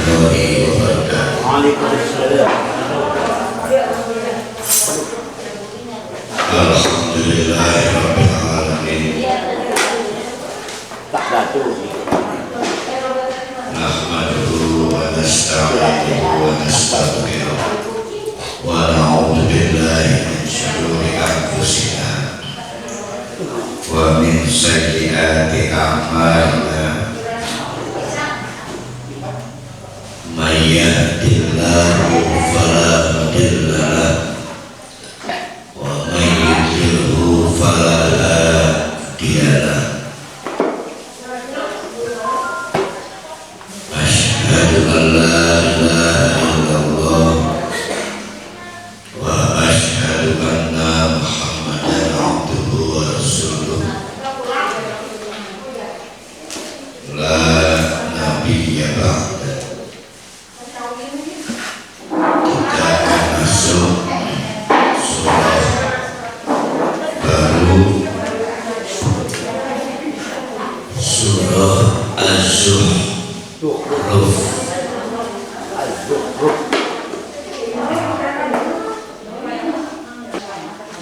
warahmatullahi wabarakatuh. Waalaikumsalam. Alhamdulillahirabbil alamin. Tak satu. Nahmaduhu wa nasta'inuhu wa nastaghfiruh wa na'udzu billahi min shururi anfusina wa min sayyiati a'malina. May yahdihillahu fala mudilla lahu wa may yudlilhu fala hadiya lahu. Asyhadu an la ilaha illallah wa asyhadu anna Muhammadan abduhu wa rasuluh. La nabiyya ba'da. Kita akan masuk surah baru, surah Az-Zukhruf. 89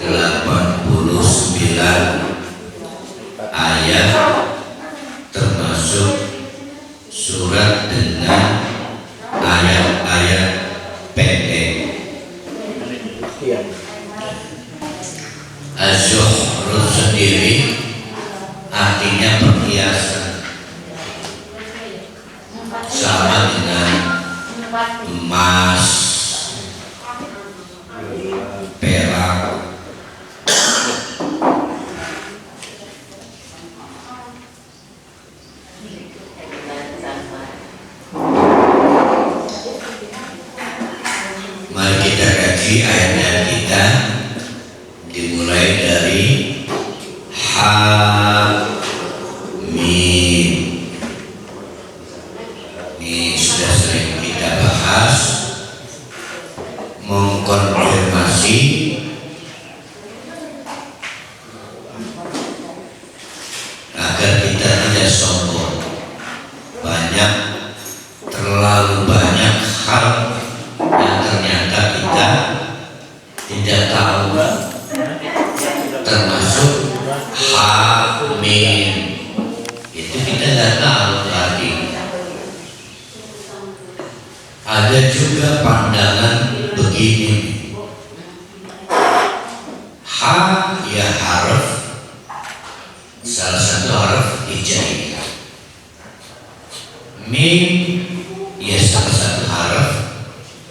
ayat, termasuk surat dengan ayat-ayat pendek. Az-Zukhruf sendiri artinya perhiasan, sama dengan emas, perak. Mari kita kaji ayat-ayat kita, dimulai dari Hamim. Ini sudah sering kita bahas, mengkonfirmasi agar kita tidak sombong. Terlalu banyak hal yang ternyata kita tidak tahu, termasuk Hamim. Itu kita tidak tahu lagi. Ada juga pandangan begini, ha ya harf, salah satu harf hijaiyah. Mim ya salah satu harf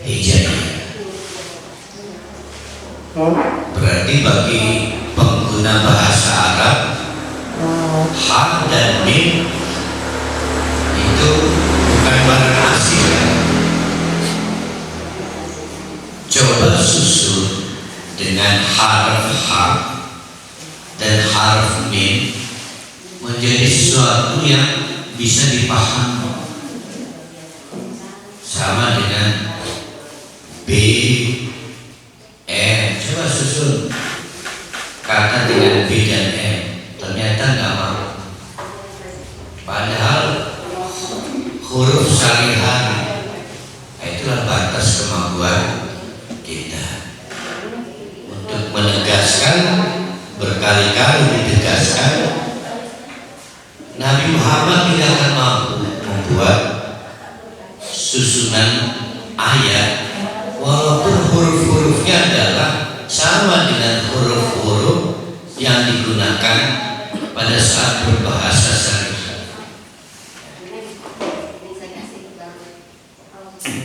hijaiyah. Berarti bagi pengguna bahasa Arab, ha dan mim itu bukan barang asing. Coba susun dengan harf ha dan harf mim menjadi sesuatu yang bisa dipahami. Sama dengan B, M. Coba susun kata dengan B dan M, ternyata nggak mau. Padahal huruf sehari-hari, itulah batas kemampuan kita untuk menegaskan, berkali-kali ditegaskan. Nabi Muhammad tidak akan mampu membuat susunan ayat walaupun huruf-hurufnya adalah sama dengan huruf-huruf yang digunakan pada saat berbahasa sehari-hari.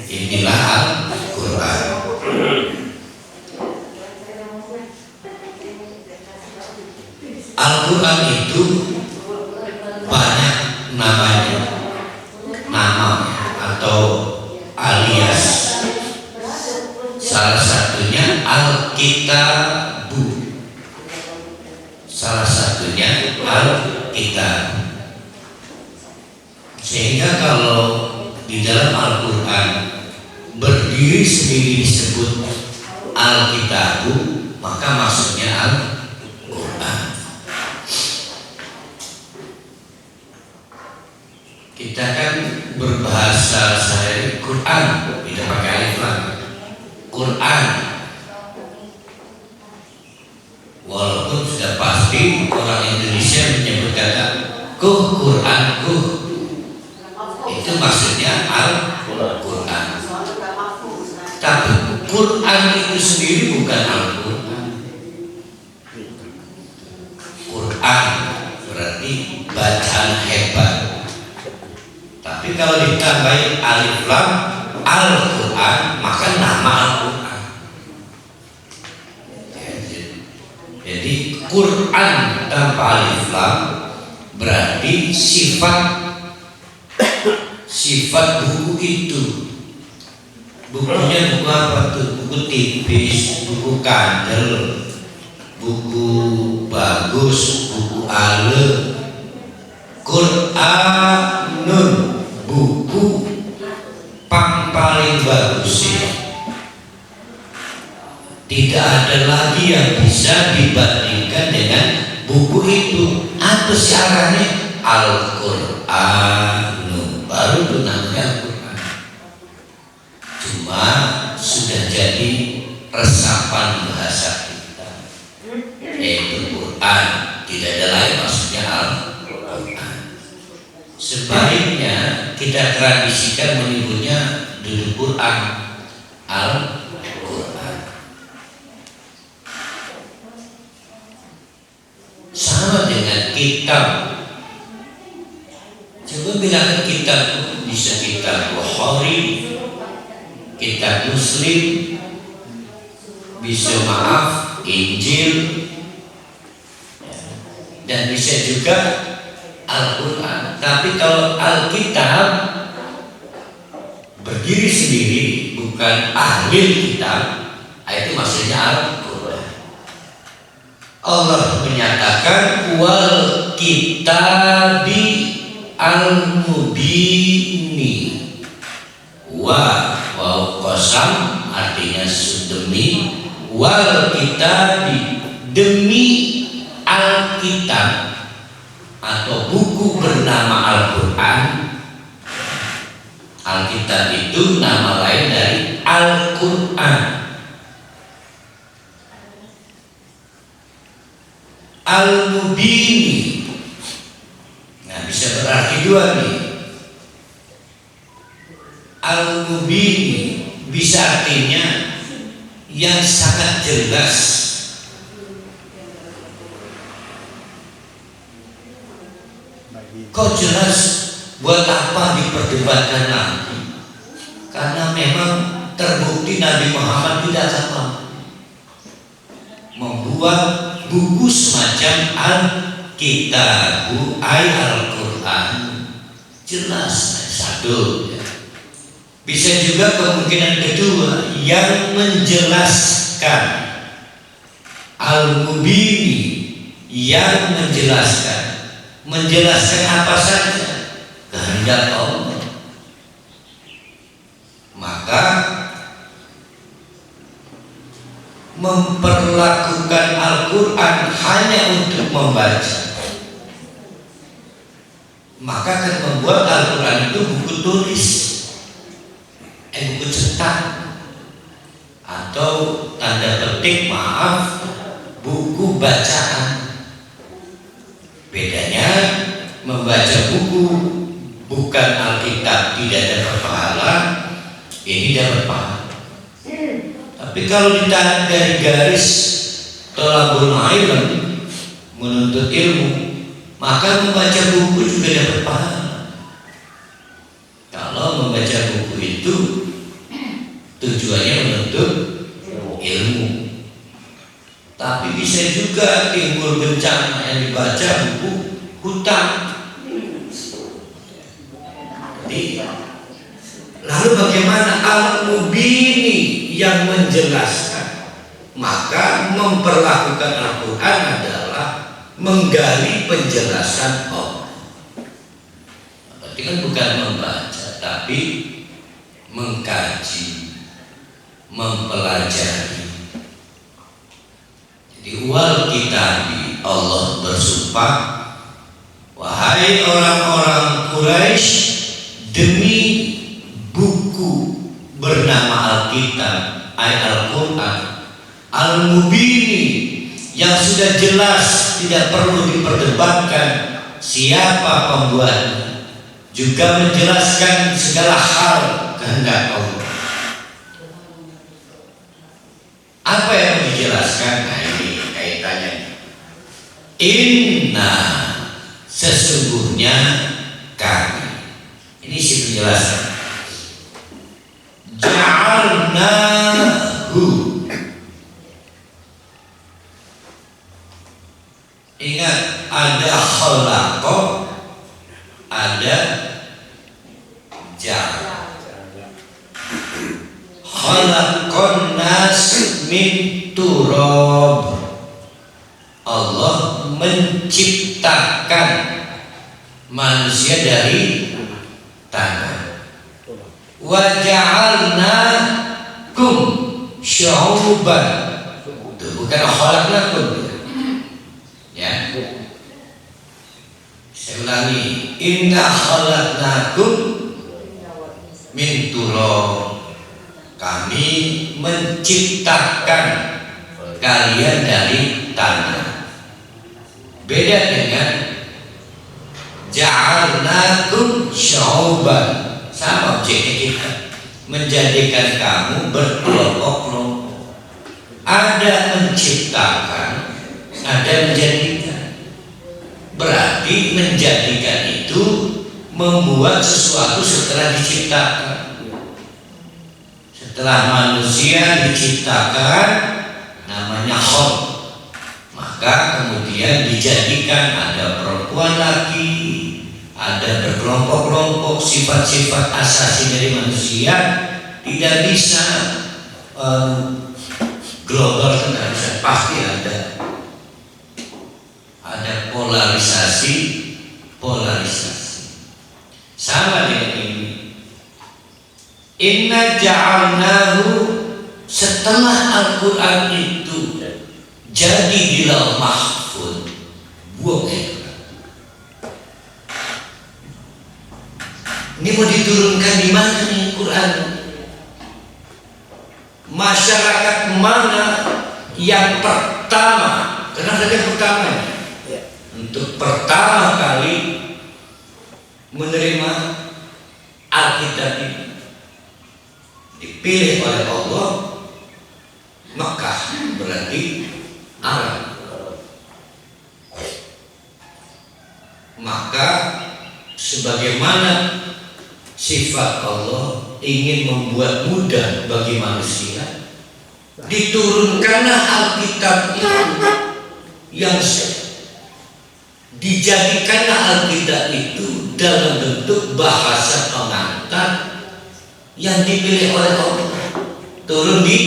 Inilah Al-Quran. Al-Quran itu banyak namanya, nama atau alias. Salah satunya Al-Kitabu, salah satunya Al-Kitab. Sehingga kalau di dalam Al-Quran berdiri sendiri disebut Al-Kitabu, maka maksudnya Al-Quran. kita kan berbahasa sehari Quran, tidak pakai alif lam. Quran. Walaupun sudah pasti orang Indonesia menyebut kata Quran, itu maksudnya Al-Quran. Tapi Quran itu sendiri bukan Al-Quran. Quran berarti bacaan hebat. Tapi kalau ditambahin alif lam Al-Quran, maka nama Al-Quran. Jadi Quran tanpa alif lam berarti sifat buku itu. Bukunya buku apa tuh? Buku tipis, buku kandel, buku bagus, buku ale. Quranun, buku paling bagus ya. Tidak ada lagi yang bisa dibandingkan dengan buku itu. Apa syaratnya? Al-Quranun, baru itu namanya Al-Quran. Cuma sudah jadi resapan bahasa kita, yaitu Quran. Tidak ada lain maksudnya Al-Quran. Sebaliknya kita tradisikan menyebutnya duduk Quran, Al-Quran. Sama dengan kitab. Coba bilangkan kitab, bisa kitab Bukhari, kitab Muslim, bisa Injil, dan bisa juga Al-Quran. Tapi kalau Alkitab berdiri sendiri, bukan ahli kitab, itu maksudnya Al-Quran. Allah menyatakan wal kitabi al-mubini. Wa qasam artinya demi, wal kitabi demi Alkitab atau buku bernama Al-Quran. Alkitab itu nama lain dari Al-Quran. Al-Mubini, nah bisa berarti dua nih. Al-Mubini bisa artinya yang sangat jelas. Kok jelas? Buat apa diperdebatkan lagi? Karena memang terbukti Nabi Muhammad tidak sama membuat buku semacam Al-Kitabu Al-Quran. Jelas satu ya. Bisa juga kemungkinan kedua yang menjelaskan, Al-Mubini yang menjelaskan apa saja kehendak Allah. Maka memperlakukan Al-Quran hanya untuk membaca, maka akan membuat Al-Quran itu buku tulis, buku cetak, atau tanda petik buku bacaan. Bedanya membaca buku bukan Alkitab tidak dapat pahala, ini dapat pahala. Tapi kalau ditarik dari garis thalabul ilm, menuntut ilmu, maka membaca buku juga dapat pahala. Kalau membaca buku itu tujuannya menuntut ilmu. Tapi bisa juga timbul bencana yang dibaca buku hutang. Jadi, lalu bagaimana Al-Mubini yang menjelaskan? Maka memperlakukan Al-Quran adalah menggali penjelasan Allah. Berarti kan bukan membaca, tapi mengkaji, mempelajari. Di wal kitabi, Allah bersumpah, wahai orang-orang Quraisy demi buku bernama Alkitab, Al-Quran Al-Mubini yang sudah jelas tidak perlu diperdebatkan siapa pembuatnya, juga menjelaskan segala hal kehendak Allah. Apa yang dijelaskan? Nah, ini kaitannya. Inna, sesungguhnya kami. Ini sih penjelasan. Ja'alnahu. Ingat, ada khalaqa, ada ja'al. Khalaqan nas min turab. Allah menciptakan manusia dari tanah. Wa ja'alnakum syu'uban. Itu bukan khalaqnakum. Ya. Saya ulangi, inna khalaqnakum min turab. Kami menciptakan kalian dari tanah. Beda dengan ja'alnakum syu'uban. Sama objeknya kita, menjadikan kamu berkelompok-kelompok. Ada menciptakan, ada menjadikan. Berarti menjadikan itu membuat sesuatu setelah diciptakan. Setelah manusia diciptakan namanya khalq, maka kemudian dijadikan ada perempuan lagi, ada berkelompok-kelompok. Sifat-sifat asasi dari manusia tidak bisa global, tidak bisa, pasti ada polarisasi. Sama dengan ini. Inna ja'alnahu, setelah Al-Quran itu jadi di Lauh Mahfuz, buang ini mau diturunkan di mana nih Quran? Masyarakat mana yang pertama? Kenapa yang pertama? Untuk pertama kali menerima Alkitab ini dipilih oleh Allah, Makkah, berarti Arab. Maka sebagaimana sifat Allah ingin membuat mudah bagi manusia, diturunkanlah Alkitab itu, yang dijadikanlah Alkitab itu dalam bentuk bahasa pengantar yang dipilih oleh Allah, turun di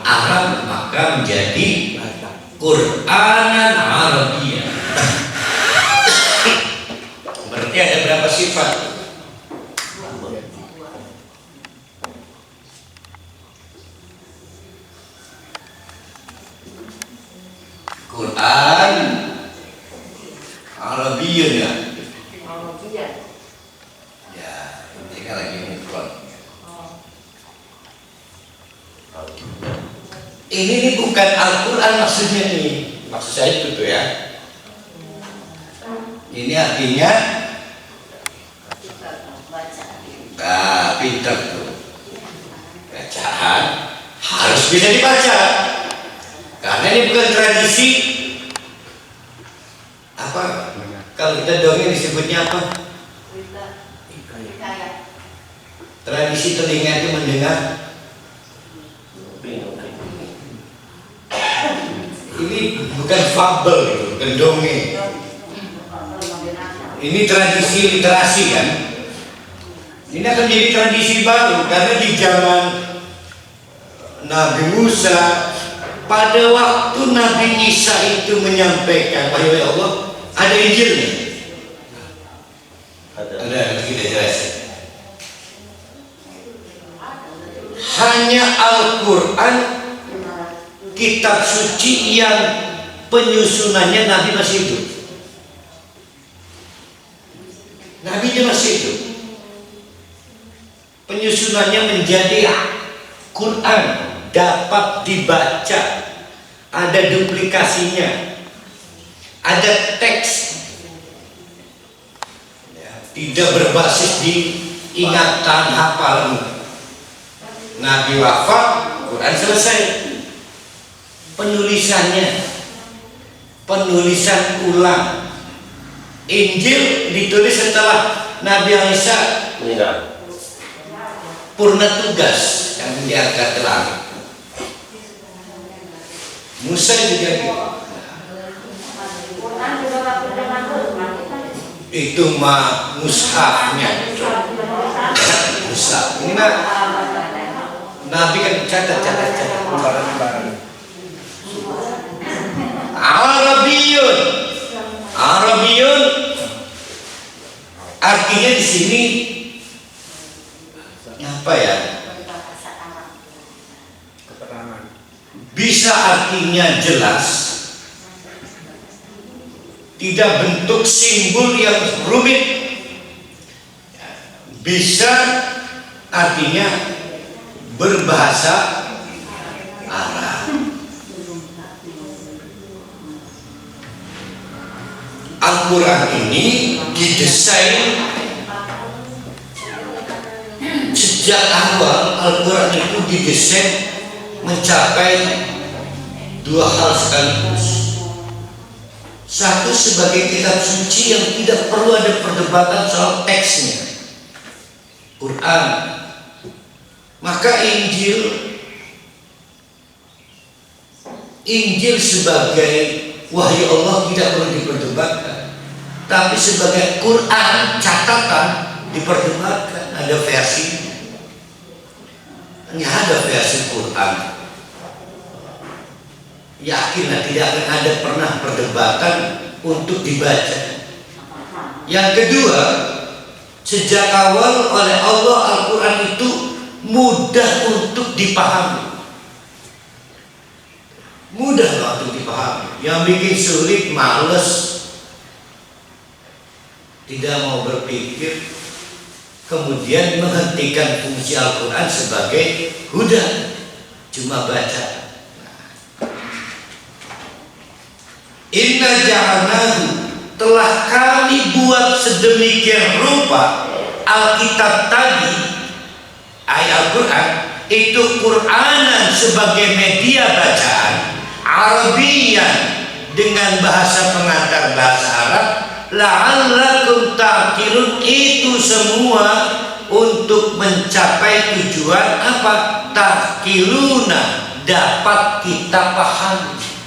Arab, maka menjadi Qur'anan Arabiyyah. Berarti ada berapa sifat? Quran Arabiyyah ya. Ya, mereka lagi mufrad. Ini bukan Al-Quran maksudnya nih. Maksud saya itu tuh ya. Ini artinya pintar tuh. Bacaan harus bisa dibaca. Karena ini bukan tradisi. Apa? Kalau kita dongeng disebutnya apa? Tradisi telinga itu mendengar. Ini bukan fabel, bukan dongeng. Ini tradisi literasi kan. Ini akan jadi tradisi baru karena di zaman Nabi Musa, pada waktu Nabi Isa itu menyampaikan wahyu Allah, ada Injilnya. Ada, kita jelasin. Hanya Al-Quran, kitab suci yang penyusunannya Nabi masih hidup. Nabi masih bagus itu. Penyusunannya menjadi Quran dapat dibaca, ada duplikasinya, ada teks, ya, tidak berbasis di ingatan hafal. Nabi wafat, Quran selesai. Penulisan ulang. Injil ditulis setelah Nabi Isa meninggal. Purna tugas yang diangkat ke langit. Musa juga gitu. Itu mah mushafnya. Mushaf. Ini mah Nabi kan catat. Arabiyun artinya di sini apa ya? Bisa artinya jelas, tidak bentuk simbol yang rumit. Bisa artinya berbahasa Arab. Al-Quran ini didesain sejak awal. Al-Quran itu didesain mencapai dua hal sekaligus. Satu, sebagai kitab suci yang tidak perlu ada perdebatan soal teksnya, Quran. Maka Injil sebagai wahyu Allah tidak perlu diperdebatkan, tapi sebagai Quran catatan diperdebatkan. Ada versi, hanya ada versi Quran. Yakinlah tidak akan ada pernah perdebatan untuk dibaca. Yang kedua, sejak awal oleh Allah Al-Quran itu mudah untuk dipahami. Mudah untuk dipahami. Yang bikin sulit males, tidak mau berpikir, kemudian menghentikan fungsi Al-Quran sebagai huda, cuma baca. Inna ja'alnahu, telah kami buat sedemikian rupa Alkitab tadi, ayat Al-Quran itu Quranan sebagai media bacaan, Arabian dengan bahasa pengantar bahasa Arab, la'allakum ta'qilun, itu semua untuk mencapai tujuan apa? Ta'qiluna, dapat kita pahami.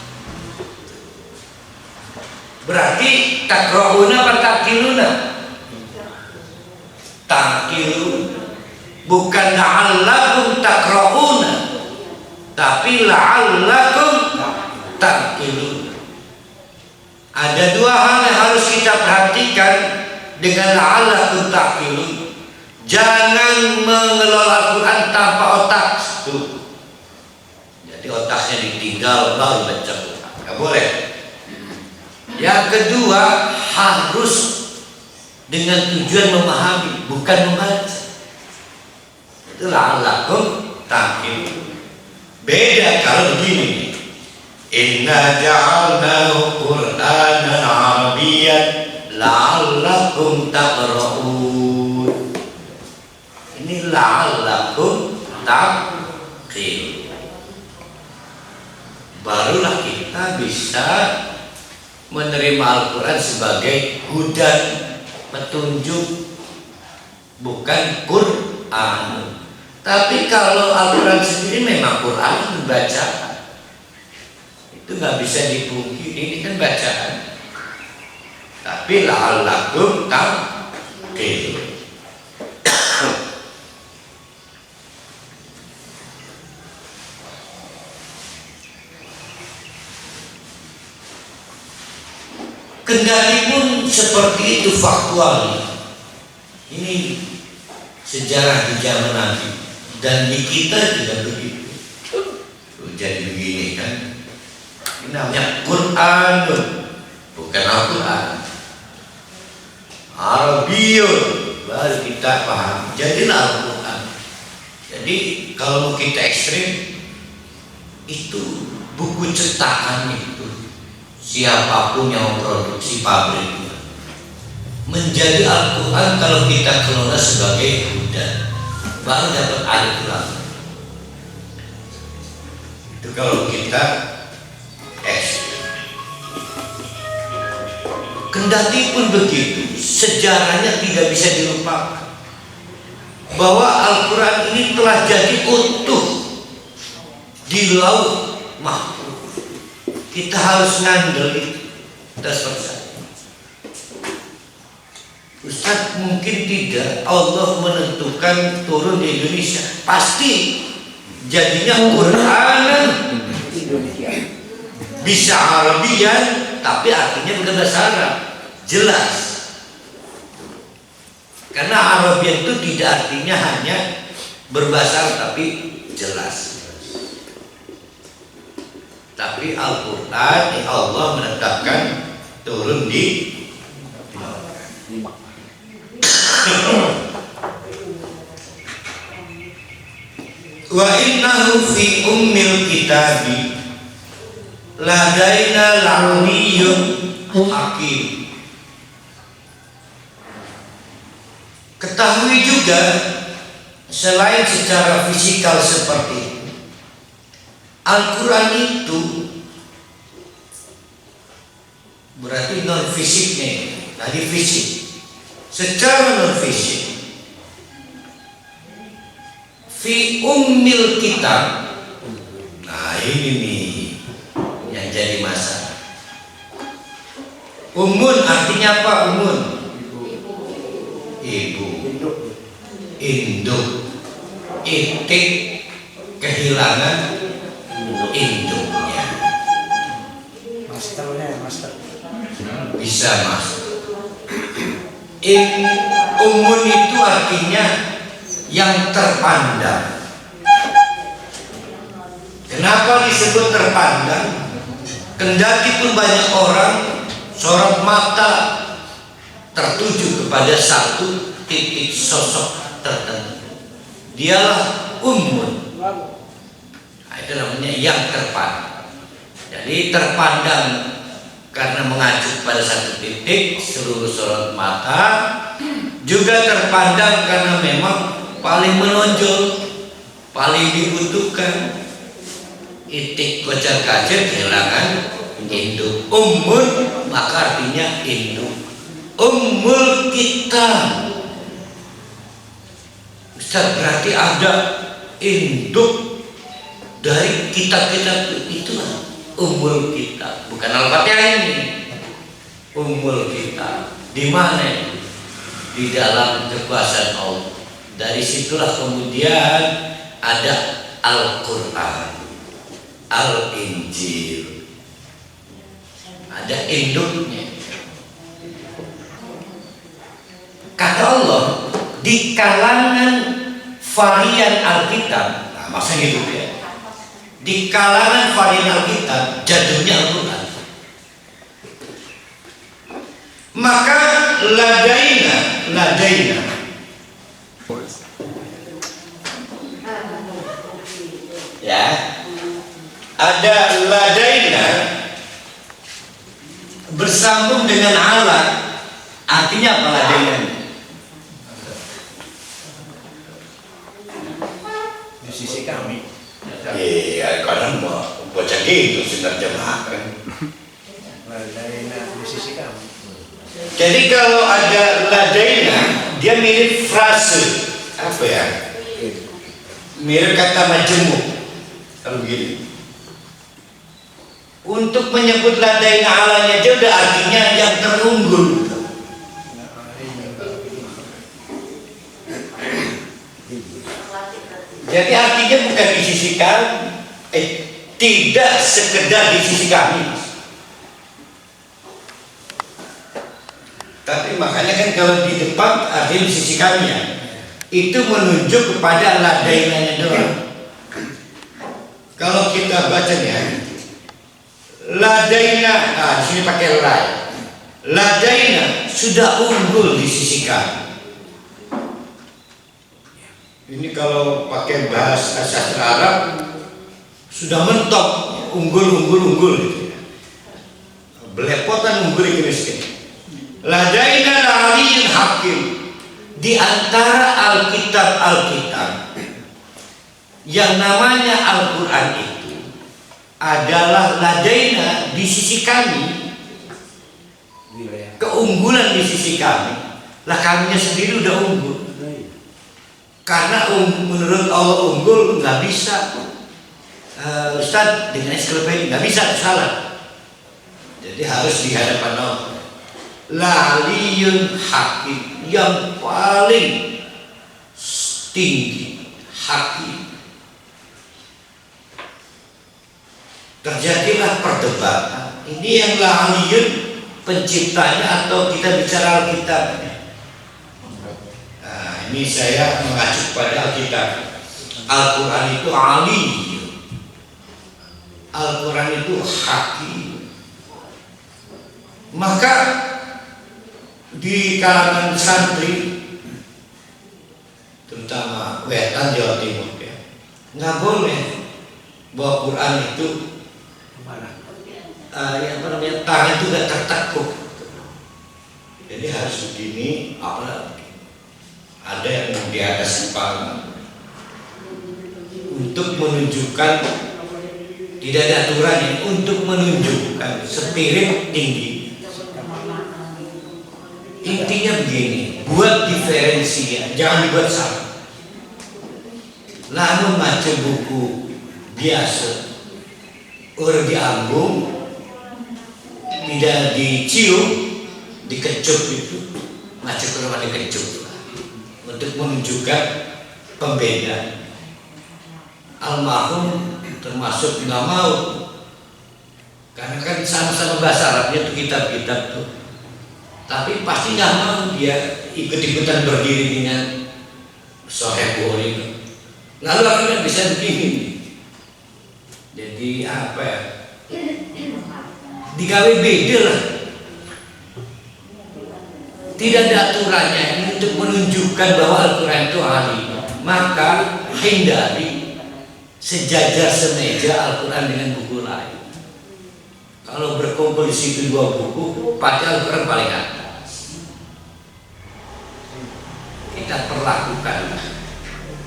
Berarti takra'una apa ta'qiluna? Ta'qiluna. Bukan la'allakum takra'una, tapi la'allakum ta'qiluna. Ada dua hal yang harus kita perhatikan dengan la'allakum ta'qilun. Jangan mengelola Al-Quran tanpa otak. Tuh. Jadi otaknya ditinggal baru baca Quran. Gak boleh. Yang kedua, harus dengan tujuan memahami, bukan membaca. Itu la'allakum ta'qilun. Beda kalau begini. Inna ja'alnahu Qur'anan Arabiyyan la'allakum taqra'un. Ini la'allakum taqra'un. Barulah kita bisa menerima Al-Quran sebagai hudan, petunjuk, bukan Quran. Tapi kalau Al-Quran sendiri memang Quran dibaca, itu nggak bisa dipungkiri, ini kan bacaan. Tapi la'allakum taqilun. Kendati pun seperti itu faktualnya. Ini sejarah di zaman Nabi dan di kita juga begitu. Jadi begini kan. Ini namanya Quran, bukan Al-Quran. Arabiyun, baru kita paham. Jadilah Al-Quran. Jadi kalau kita ekstrim, itu buku cetakan itu siapapun yang memproduksi pabrik menjadi Al-Quran kalau kita kelola sebagai huda, baru dapat Al-Quran. Itu kalau kita ekstrim. Kendati pun begitu, sejarahnya tidak bisa dilupakan bahwa Al-Quran ini telah jadi utuh di laut mahfuz. Kita harus ngandel itu. Kita selesai. Ustaz, mungkin tidak Allah menentukan turun di Indonesia. Pasti jadinya Quran bisa Arabian, tapi artinya bukan bahasa Arab. Jelas. Karena Arabian itu tidak artinya hanya berbahasa Arab, tapi jelas. Tapi Al-Quran Allah menetapkan turun di wa innahu fi ummil kitabi ladaina la'niyyun hakim. Ketahui juga selain secara fisikal seperti itu, Al-Quran itu berarti non fisiknya, tadi fisik. Secara non fisik, fi ummil kitab. Nah ini nih yang jadi masalah. Umun artinya apa? Umun ibu, induk, itik kehilangan induknya. Master. Bisa mas. Umun itu artinya yang terpandang. Kenapa disebut terpandang? Kendati pun banyak orang sorot mata tertuju kepada satu titik sosok tertentu, dialah ummun. Nah, itu namanya yang terpandang. Jadi terpandang karena mengacu pada satu titik seluruh sorot mata, juga terpandang karena memang paling menonjol, paling dibutuhkan. Itik kocar kacir kehilangan induk. Ummun maka artinya induk. Ummul kitab. Ustaz, berarti ada induk dari kitab-kitab itu lah. Ummul kitab, bukan Al-Fatihah ini. Ummul kitab. Di mana itu? Di dalam kekuasaan Allah. Dari situlah kemudian ada Al-Quran, Al-Injil. Ada induknya. Kata Allah, di kalangan varian Alkitab, nah maksudnya gitu ya, di kalangan varian Alkitab jadulnya Al-Quran. Maka ladaina ya, ada ladaina bersambung dengan alat. Artinya apa ladaina? Di sisi kami. Iya, kadang mau baca gitu menerjemahkan. Ladaina di sisi kami. Jadi kalau ada ladaina, dia mirip frase apa ya? Mirip kata majemuk. Kalau begini. Untuk menyebut ladaina alanya aja udah artinya yang terunggul. Jadi artinya bukan di sisi kami, tidak sekedar di sisi kami. Tapi makanya kan kalau di depan artinya di sisi kami ya, itu menunjuk kepada ladainanya doang. Kalau kita bacanya ladaina, nah di sini pakai ladaina sudah unggul di sisi kami. Ini kalau pakai bahasa sastra Arab sudah mentok, unggul gitu ya. Belepotan unggul Inggris. Ladaina la'aliyyun hakim. Di antara Alkitab yang namanya Al-Quran itu adalah ladaina, di sisi kami, keunggulan di sisi kami. Lah kaminya sendiri udah unggul. Karena menurut Allah unggul nggak bisa, Ustaz dengan ensiklopedia nggak bisa, salah. Jadi harus di hadapan Allah. La'aliyyun hakim, yang paling tinggi, hakim. Terjadilah perdebatan. Ini yang la'aliyyun penciptanya atau kita bicara Alkitabnya. Nah, ini saya mengacu pada Alkitab. Al-Quran itu aliyyun, Al-Quran itu hakim. Maka di kalangan santri, terutama Wetan Jawa Timur ya, nggak boleh bahwa Quran itu yang namanya tangan itu nggak tertekuk. Jadi harus begini, apa? Ada yang di atas kepala untuk menunjukkan, tidak ada aturannya, untuk menunjukkan spirit tinggi. Intinya begini, buat diferensinya, jangan dibuat sama. Namun baca buku biasa, orang diambung, tidak dicium, dikecup itu, baca Quran dikecup, untuk menunjukkan pembedaan. Almarhum termasuk nggak mau, karena kan sama-sama bahasa Arabnya tuh kitab-kitab tuh. Tapi pasti nggak mau dia ikut-ikutan berdiri dengan Sahih Bukhari. Lalu akhirnya bisa begini. Jadi apa ya? Digawe beda lah. Tidak ada aturannya ini untuk menunjukkan bahwa Al-Quran itu ahli. Maka hindari sejajar semeja Al-Quran dengan buku lain. Kalau berkumpul di situ dua buku, pakai Al-Quran paling atas. Kita perlakukan.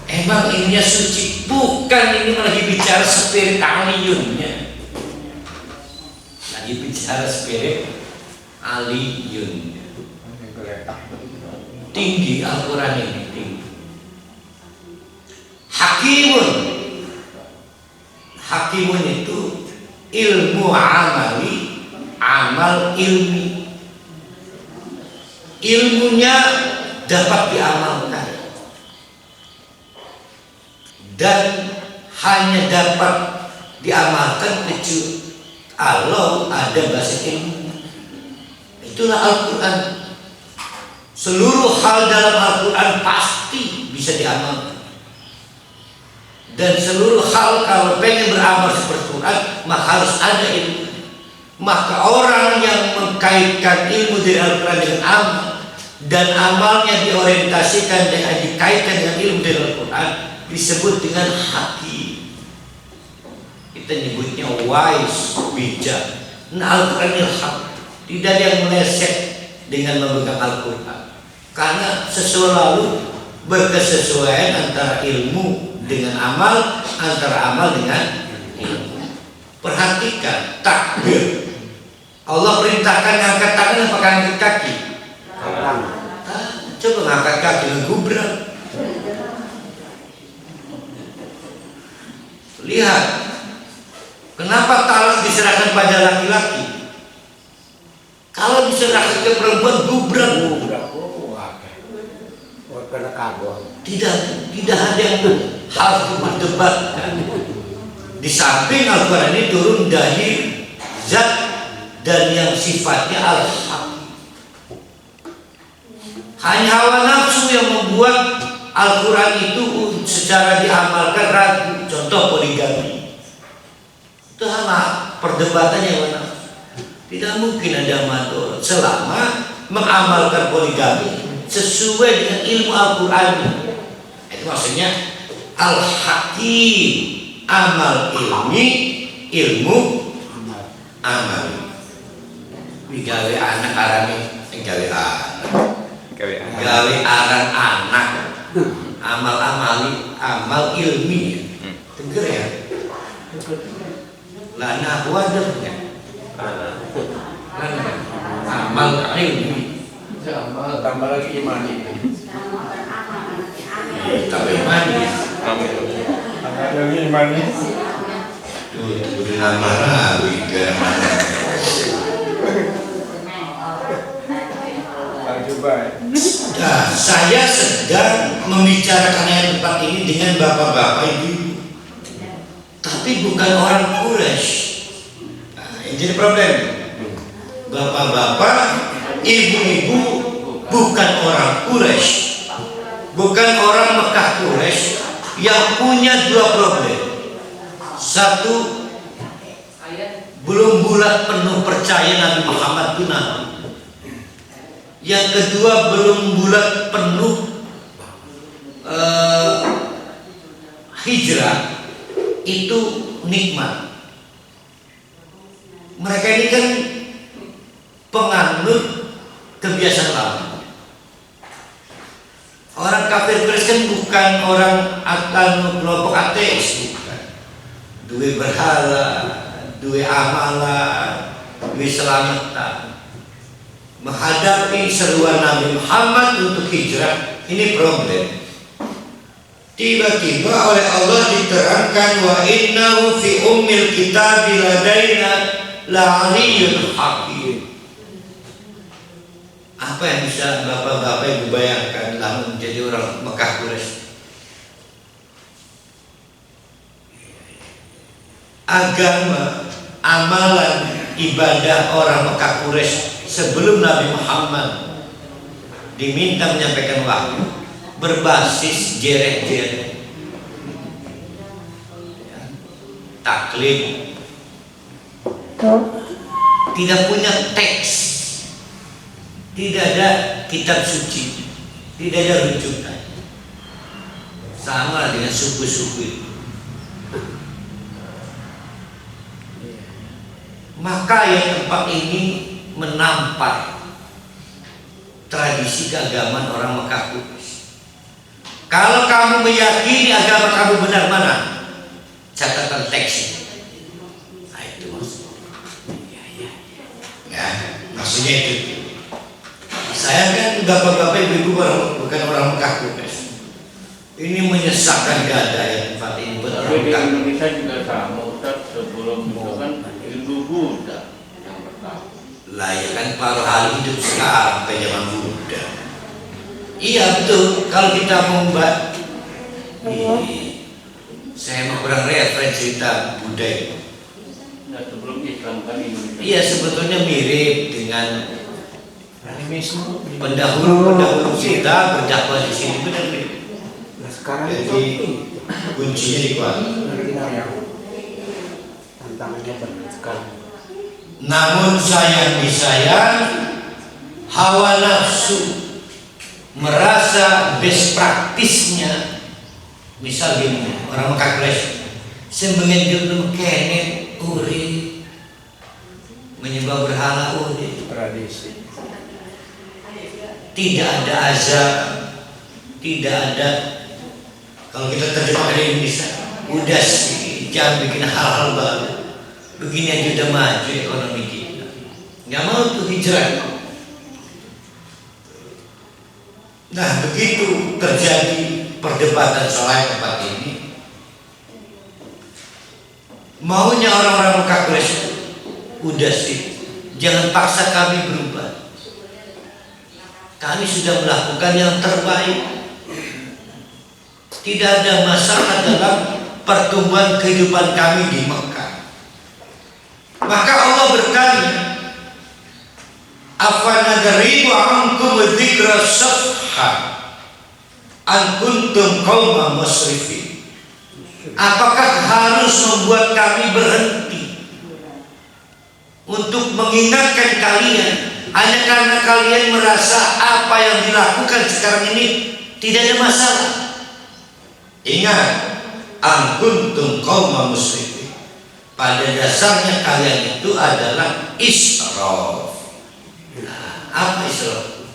Emang ininya suci? Bukan, ini lagi bicara spirit aliyunnya. Lagi bicara spirit aliyunnya. Tinggi Al-Quran ini, tinggi. Hakimun. Hakimun itu ilmu amali, amal ilmi. Ilmunya dapat diamalkan dan hanya dapat diamalkan kecuali kalau ada bahasa ilmu. Itulah Al-Quran. Seluruh hal dalam Al-Quran pasti bisa diamalkan. Dan seluruh hal kalau pengen beramal seperti Quran, maka harus ada ilmu. Maka orang yang mengkaitkan ilmu dari Al-Quran dengan amal, dan amalnya diorientasikan dengan dikaitkan dengan ilmu dari Al-Quran, disebut dengan hakim. Kita nyebutnya wise, bijak. Nah, Al-Quran ilham, tidak ada yang meleset dengan memegang Al-Quran, karena selalu berkesesuaian antara ilmu dengan amal, antara amal dengan ilmu. Perhatikan takbir. Allah perintahkan ngangkat tangan apa ngangkat kaki? Coba ngangkat kaki ngegubrak. Lihat, kenapa talak diserahkan pada laki-laki? Kalau diserahkan ke perempuan gubrak. Tidak ada yang harus diperdebatkan. Di samping Al-Quran ini turun dari zat dan yang sifatnya al-haq. Hanya hawa nafsu yang membuat Al-Quran itu secara diamalkan ragu. Contoh poligami. Itu hanya perdebatannya hawa nafsu. Tidak mungkin ada mador selama mengamalkan poligami sesuai dengan ilmu Al-Quran. Itu maksudnya al-hakim, amal ilmi, ilmu amal. Gawe anak arane gawe anak. Gawe aran anak. Amal amali, amal ilmi. Dengar ya. Lana wadarnya. Amal ilmi. Amal tambah lagi imani. Tambah imani. Tambah lagi imani. Udah nama rawi Nah, saya sedang membicarakan ayat 4 ini dengan bapak-bapak ibu, tapi bukan orang Quraisy. Nah, ini jadi problem. Bapak-bapak, ibu-ibu bukan orang Quraisy, bukan orang Mekah Quraisy, yang punya dua problem. Satu, belum bulat penuh percaya Nabi Muhammad itu nabi. Yang kedua, belum bulat penuh hijrah itu nikmat. Mereka ini kan penganut kebiasaan lama. Orang kafir Quraisy kan bukan orang atau kelompok ateis, bukan. Duwe berhala, duwe amalan, duwe selamatan. Menghadapi seruan Nabi Muhammad untuk hijrah, ini problem. Tiba-tiba oleh Allah diterangkan, wa innahu fi ummil kitabi ladaina la'aliyyun hakim. Apa yang bisa bapak-bapak ibu bayangkan dalam menjadi orang Mekah Quraisy? Agama, amalan, ibadah orang Mekah Quraisy sebelum Nabi Muhammad diminta menyampaikan wahyu berbasis jereh-jereh, taklid, tidak punya teks, tidak ada kitab suci, tidak ada rujukan, sama dengan suku-suku itu. Maka yang tempat ini menampar tradisi keagamaan orang Mekah Quraisy. Kalau kamu meyakini agama kamu benar, mana catatan teks? Nah, itu maksudnya. Ya, maksudnya itu. Saya kan bapak-bapak ibu-ibu bukan orang Mekah Quraisy. Ini menyesakkan dada yang tempat ini buat orang Di Mekah. Indonesia juga sama Ustaz, sebelum itu kan Hindu Buddha yang pertama. Lah ya kan para hal hidup sekarang ke zaman Buddha. Iya betul. Kalau kita mau saya mau kurang referen cerita Buddha itu. Nah, sebelum Islam kan Indonesia. Iya sebetulnya mirip dengan Animisme. pendahulu kita berdakwah di sini, benar mirip. Nah sekarang Jadi itu kuncinya di mana? tantangannya berat sekarang. Namun sayang hawa nafsu merasa best praktisnya, misal gini, orang Mekah Quraisy sembengen dulu kene uri menyembah berhala uri, Tradisi. tidak ada azab, tidak ada. Kalau kita terjemahkan di Indonesia, udah sih jangan bikin hal-hal baru. Begini aja udah maju ekonomi kita. Nggak mau tuh hijrah. Nah begitu terjadi perdebatan soal tempat ini, maunya orang-orang Mekah Quraisy, udah sih jangan paksa kami berubah. Kami sudah melakukan yang terbaik. Tidak ada masalah dalam pertumbuhan kehidupan kami di Mekah. Maka Allah bertanya, afanadribu ankum dzikra safha an kuntum qauman musrifin. Apakah harus membuat kami berhenti untuk mengingatkan kalian hanya karena kalian merasa apa yang dilakukan sekarang ini tidak ada masalah? Ingat, am kuntum qauman musyrikin. Pada dasarnya kalian itu adalah israf. Nah, apa israf?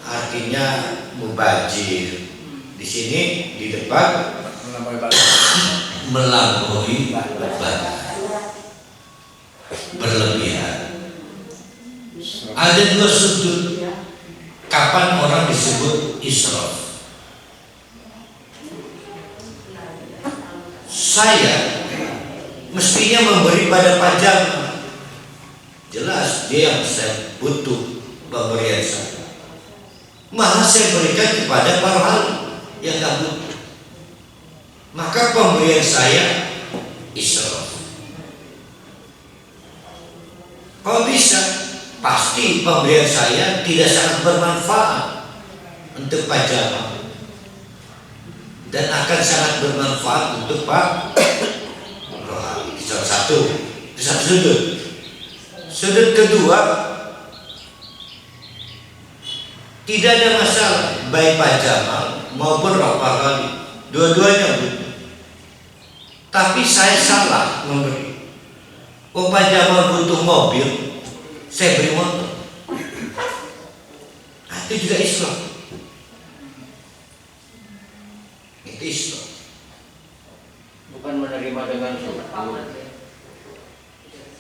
Artinya mubazir. Di sini di depan melampaui batas, berlebihan. Ada dua sudut kapan orang disebut israf. Saya mestinya memberi pada pajak. Jelas dia yang saya butuh pemberian saya. Malah saya berikan kepada para hal yang tak butuh. Maka pemberian saya israf. Kalau bisa, pasti pemberian saya tidak sangat bermanfaat untuk pajak dan akan sangat bermanfaat untuk Pak rohani. Satu sudut. Sudut kedua, tidak ada masalah baik Pak Jamal maupun Roh Rohani, dua-duanya butuh. Tapi saya salah memberi. Pak Jamal butuh mobil, saya beri motor. Nah, itu juga Islam. Itu Islam. Bukan menerima dengan syukur.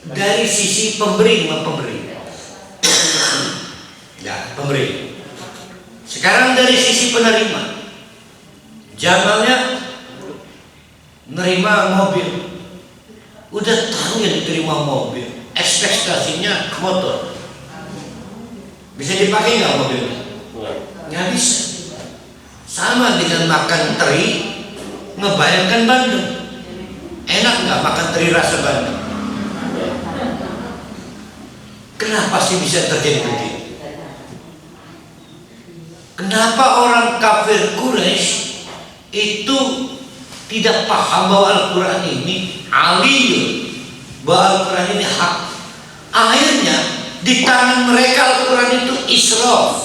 Dari sisi pemberi sama pemberi. Ya, pemberi. Sekarang dari sisi penerima. Jamalnya nerima mobil. Udah tahu yang diterima mobil, ekspektasinya motor. Bisa dipakai nggak mobilnya? Nggak bisa. Sama dengan makan teri, ngebayangkan Bandung. Enak nggak makan teri rasa Bandung? Kenapa sih bisa terjadi begitu? Kenapa orang kafir Quraisy itu tidak paham bahwa Al-Quran ini aliyun, bahwa Al-Quran ini hak? Akhirnya di tangan mereka Al-Quran itu israf,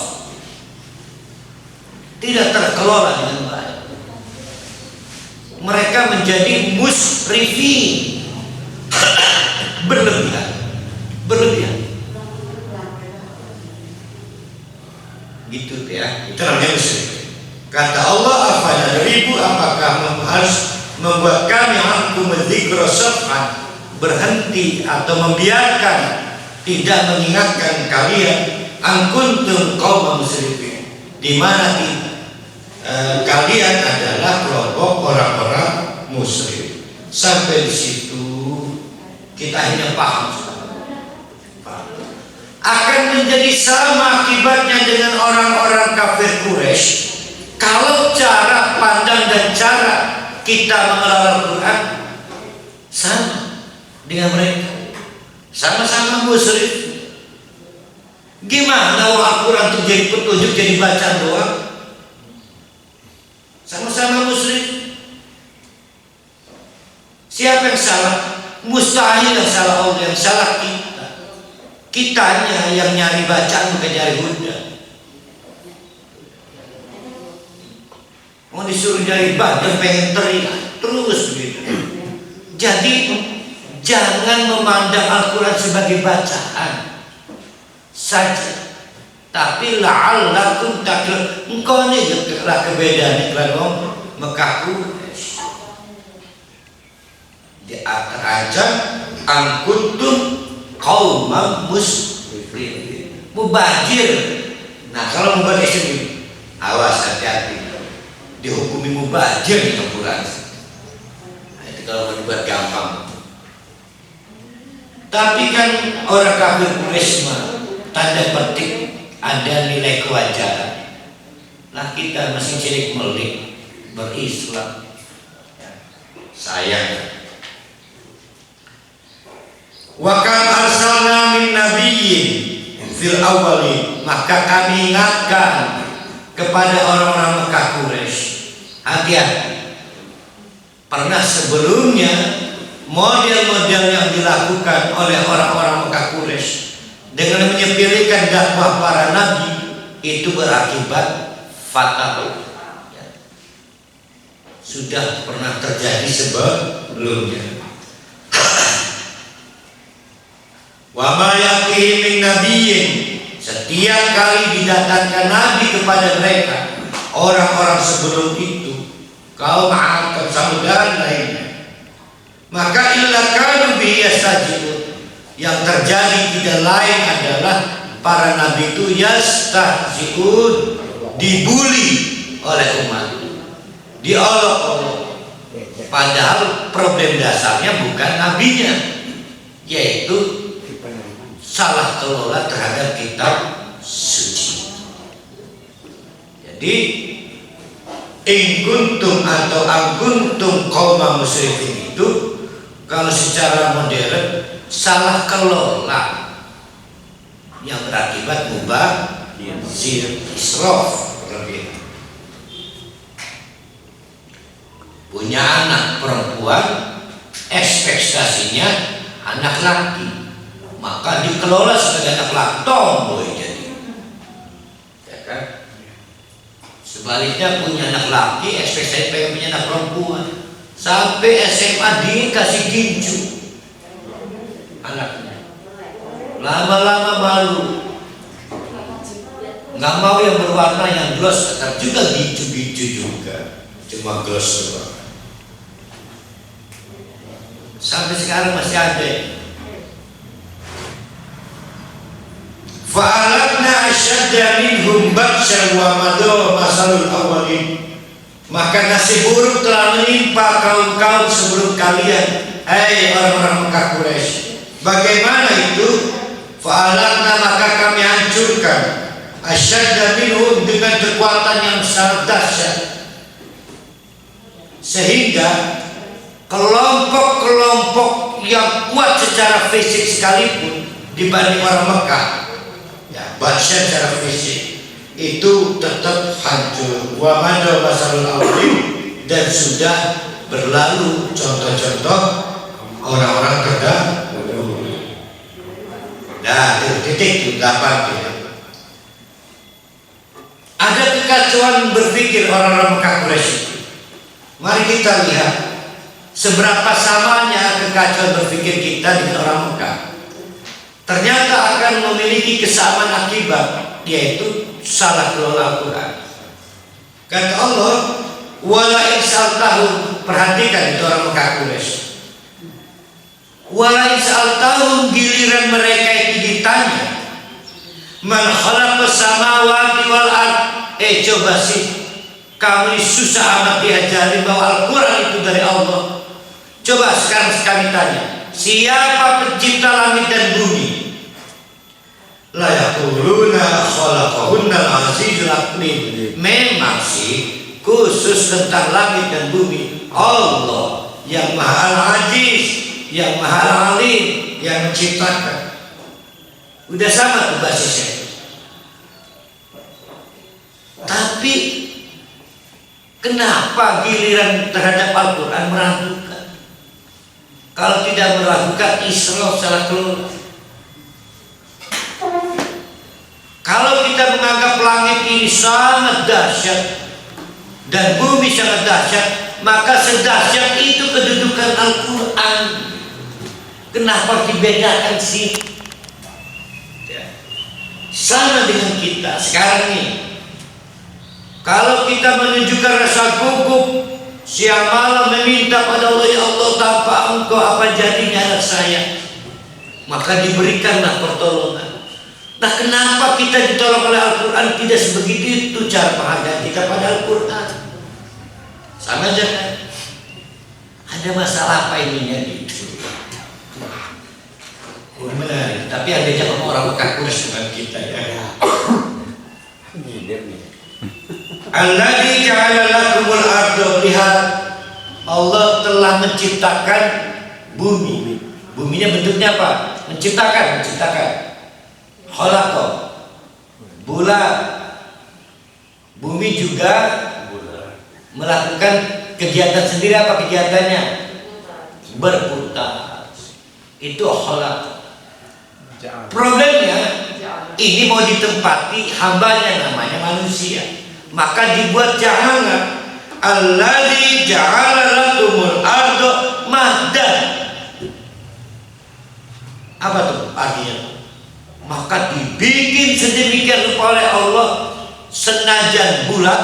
tidak terkelola dengan baik. Mereka menjadi musrifin, berlebihan. Gitu ya, itu namanya musyrik. Kata Allah, afadaribu, apakah harus membuat kami ankum dzikra safhan, berhenti atau membiarkan, tidak mengingatkan kalian angkuntum qauman musyrikin, di mana kalian adalah kelompok orang-orang musyrik. Sampai di situ kita hanya paham. Akan menjadi sama akibatnya dengan orang-orang kafir Quraisy kalau cara pandang dan cara kita mengelola Al-Quran sama dengan mereka, sama-sama musyrik. Gimana Al-Quran itu jadi petunjuk, jadi bacaan doang? Sama-sama musyrik. Siapa yang salah? Mustahil yang salah Allah, yang salah kita. Kitanya yang nyari bacaan bukan nyari huda. Mau disuruh nyari bacaan pengen teriak terus begitu. Jadi jangan memandang Al-Quran sebagai bacaan saja, tapi la'allakum taklun. Engkau ini lah kebedaannya kalau Mekah Quraisy terancam angkuntum qauman muslimin, mubazir. Nah, kalau mubazir sendiri, awas, hati-hati, dihukumi mubazir di Al-Quran. Nah, itu kalau mau dibuat gampang. Tapi kan orang kafir Quraisy tanda petik ada nilai kewajaran. Nah, kita masih cilik melik berislam, sayang. Wa kan arsalna min nabiyyin fil awwalin, maka kami ingatkan kepada orang-orang Mekah Quraisy, hati-hati. Pernah sebelumnya model-model yang dilakukan oleh orang-orang Mekah Quraisy dengan menyepelekan dakwah para nabi itu berakibat fatal. sudah pernah terjadi sebelumnya. Wa ma yaqihim min nabiyyin, setiap kali didatangkan nabi kepada mereka, orang-orang sebelum itu, kaum Ad, Samud dan lainnya, maka illa kanu bihi yastajibun, yang terjadi tidak lain adalah para nabi itu yastahzi'un, dibuli oleh umat, diolok-olok. Padahal problem dasarnya bukan nabinya, yaitu salah kelola terhadap kitab suci. Jadi in kuntum atau an kuntum qauma musyrifin itu kalau secara modern salah kelola yang berakibat mubazir, israf berlebihan. Punya anak perempuan, ekspektasinya anak laki, maka dikelola sebagai anak laki, tomboy jadi, ya kan? Sebaliknya punya anak laki, ekspektasi pengen punya anak perempuan, sampai SMA dikasih gincu anaknya, lama-lama malu, nggak mau yang berwarna yang gloss, tetap juga gincu-gincu juga, cuma gloss doang. Sampai sekarang masih ada. Fa'alatna asyadda minhum batsyan wa madaw masalul awwalin, maka nasib buruk telah menimpa kaum-kaum sebelum kalian, hai orang-orang Mekah Quraisy. Bagaimana itu? Fa'alatna, maka kami hancurkan asyadda minhum, dengan kekuatan yang sangat dahsyat, sehingga kelompok-kelompok yang kuat secara fisik sekalipun dibanding orang Mekah, ya batsyan secara fisik itu tetap hancur. Wa madaw masalul awwalin, dan sudah berlalu contoh-contoh orang-orang terdahulu. Nah, titik 8 ya. Ada kekacauan berpikir orang-orang Mekah Quraisy. Mari kita lihat seberapa samanya kekacauan berpikir kita dengan orang Mekah. Ternyata akan memiliki kesamaan akibat, yaitu salah kelola Al-Quran. Kata Allah, wala insaltahum, perhatikan itu orang Mekah Quraisy. Wala insaltahum, giliran mereka itu ditanya, man khalaqas samawati wal ard, coba sih, kamu ini susah amat diajari bahwa Al-Quran itu dari Allah. Coba sekarang kami tanya, siapa pencipta langit dan bumi? La yaquluna khalaqahunnal azizul alim. Memang sih khusus tentang langit dan bumi Allah yang Maha Aziz, yang Maha Alim, yang menciptakan. Udah sama tuh basisnya. Tapi kenapa giliran terhadap Al-Quran meragukan? Kalau tidak meragukan, israf salah kelola. Kalau kita menganggap langit ini sangat dahsyat dan bumi sangat dahsyat, maka sedahsyat itu kedudukan Al-Quran. Kenapa dibedakan sih? Sama dengan kita sekarang nih. Kalau kita menunjukkan rasa gugup siang malam meminta pada Allah, ya Allah, tanpa Engkau apa jadinya anak saya, maka diberikanlah pertolongan. Nah, kenapa kita ditolong oleh Al-Quran tidak sebegitu itu cara penghargaan kita pada Al-Quran? Sama aja kan? Ada masalah apa ininya gitu? Benar, tapi ada aja orang Mekah Quraisy dengan kita ya. Alladzi ja'ala lakumul arda, lihat, Allah telah menciptakan bumi. Buminya bentuknya apa? Menciptakan. Khalaqa, bulat. Bumi juga melakukan kegiatan sendiri. Apa kegiatannya? Berputar. Itu khalaqa. Problemnya ini mau ditempati hambanya namanya manusia, maka dibuat ja'ala. Alladzi ja'ala lakumul arda mahdan. Apa tuh artinya? Maka dibikin sedemikian rupa oleh Allah, senajan bulat,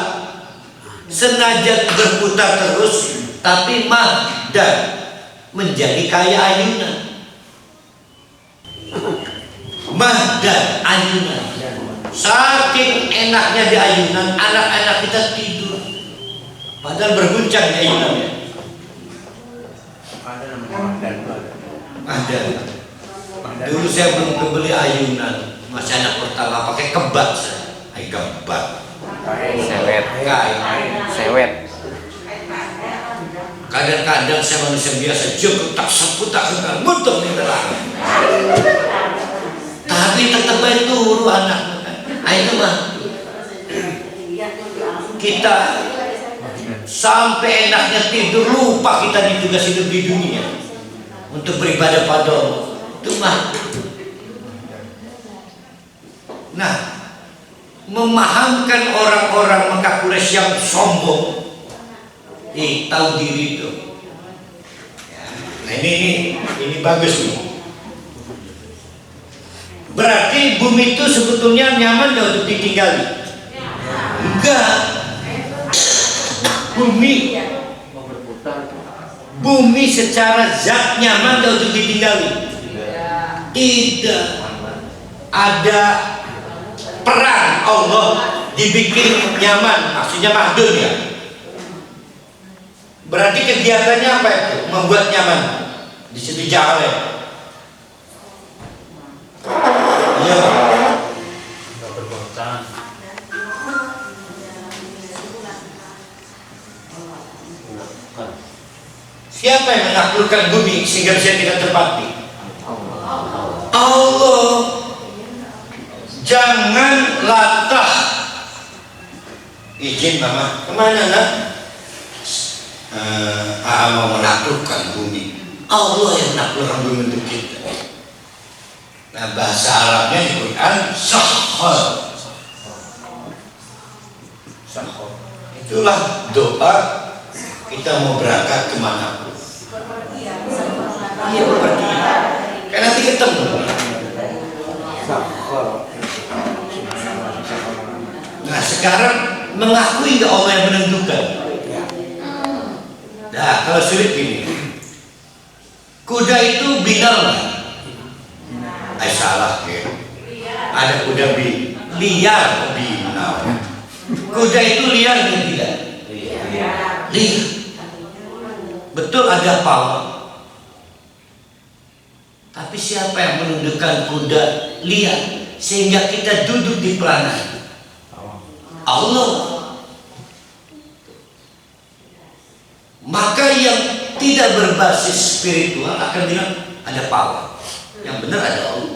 senajan berputar terus, tapi mahdan, menjadi kayak ayunan. Mahdan, ayunan. Saking enaknya di ayunan, anak-anak kita tidur, padahal berguncang di ayunannya. Ada namanya Mandan. Ada. Dulu saya belum kebeli ayunan, masih anak pertama pakai kebak saya. Kebak. Sewet. Sewet. Kadang-kadang saya manusia biasa cukup tak seputar muter di terang. Tapi tetap baik turu anak. Itu mah kita sampai enaknya tidur, lupa kita ditugas hidup di dunia untuk beribadah pada Allah. Itu mah. Nah, memahamkan orang-orang Mekah Quraisy yang sombong, tahu diri itu. Nah ini bagus nih. Berarti bumi itu sebetulnya nyaman gak untuk ditinggali? Enggak. Bumi secara zat nyaman gak untuk ditinggali? Tidak. Ada peran Allah dibikin nyaman, maksudnya mahdun ya. Berarti kegiatannya apa itu? Membuat nyaman. Di situ jahal. Ya. Siapa yang menaklukkan bumi sehingga bisa tidak terbakti? Allah. Jangan latah. Izin mama, kemana nak? Mau menaklukkan bumi. Allah yang menaklukkan bumi untuk kita. Nah, bahasa Arabnya di Quran sakhar. Itulah doa kita mau berangkat kemana pun. Iya, pergi. Kan nanti ketemu. Nah, sekarang mengakui nggak Allah yang menentukan? Nah, kalau sulit gini, kuda itu binal nggak? Salah ya. Ada kuda liar binal. Kuda itu liar atau tidak? Liar. Betul ada pawang. Tapi siapa yang menundukkan kuda liar sehingga kita duduk di pelana? Allah. Maka yang tidak berbasis spiritual akan bilang ada pawang. Yang benar ada Allah.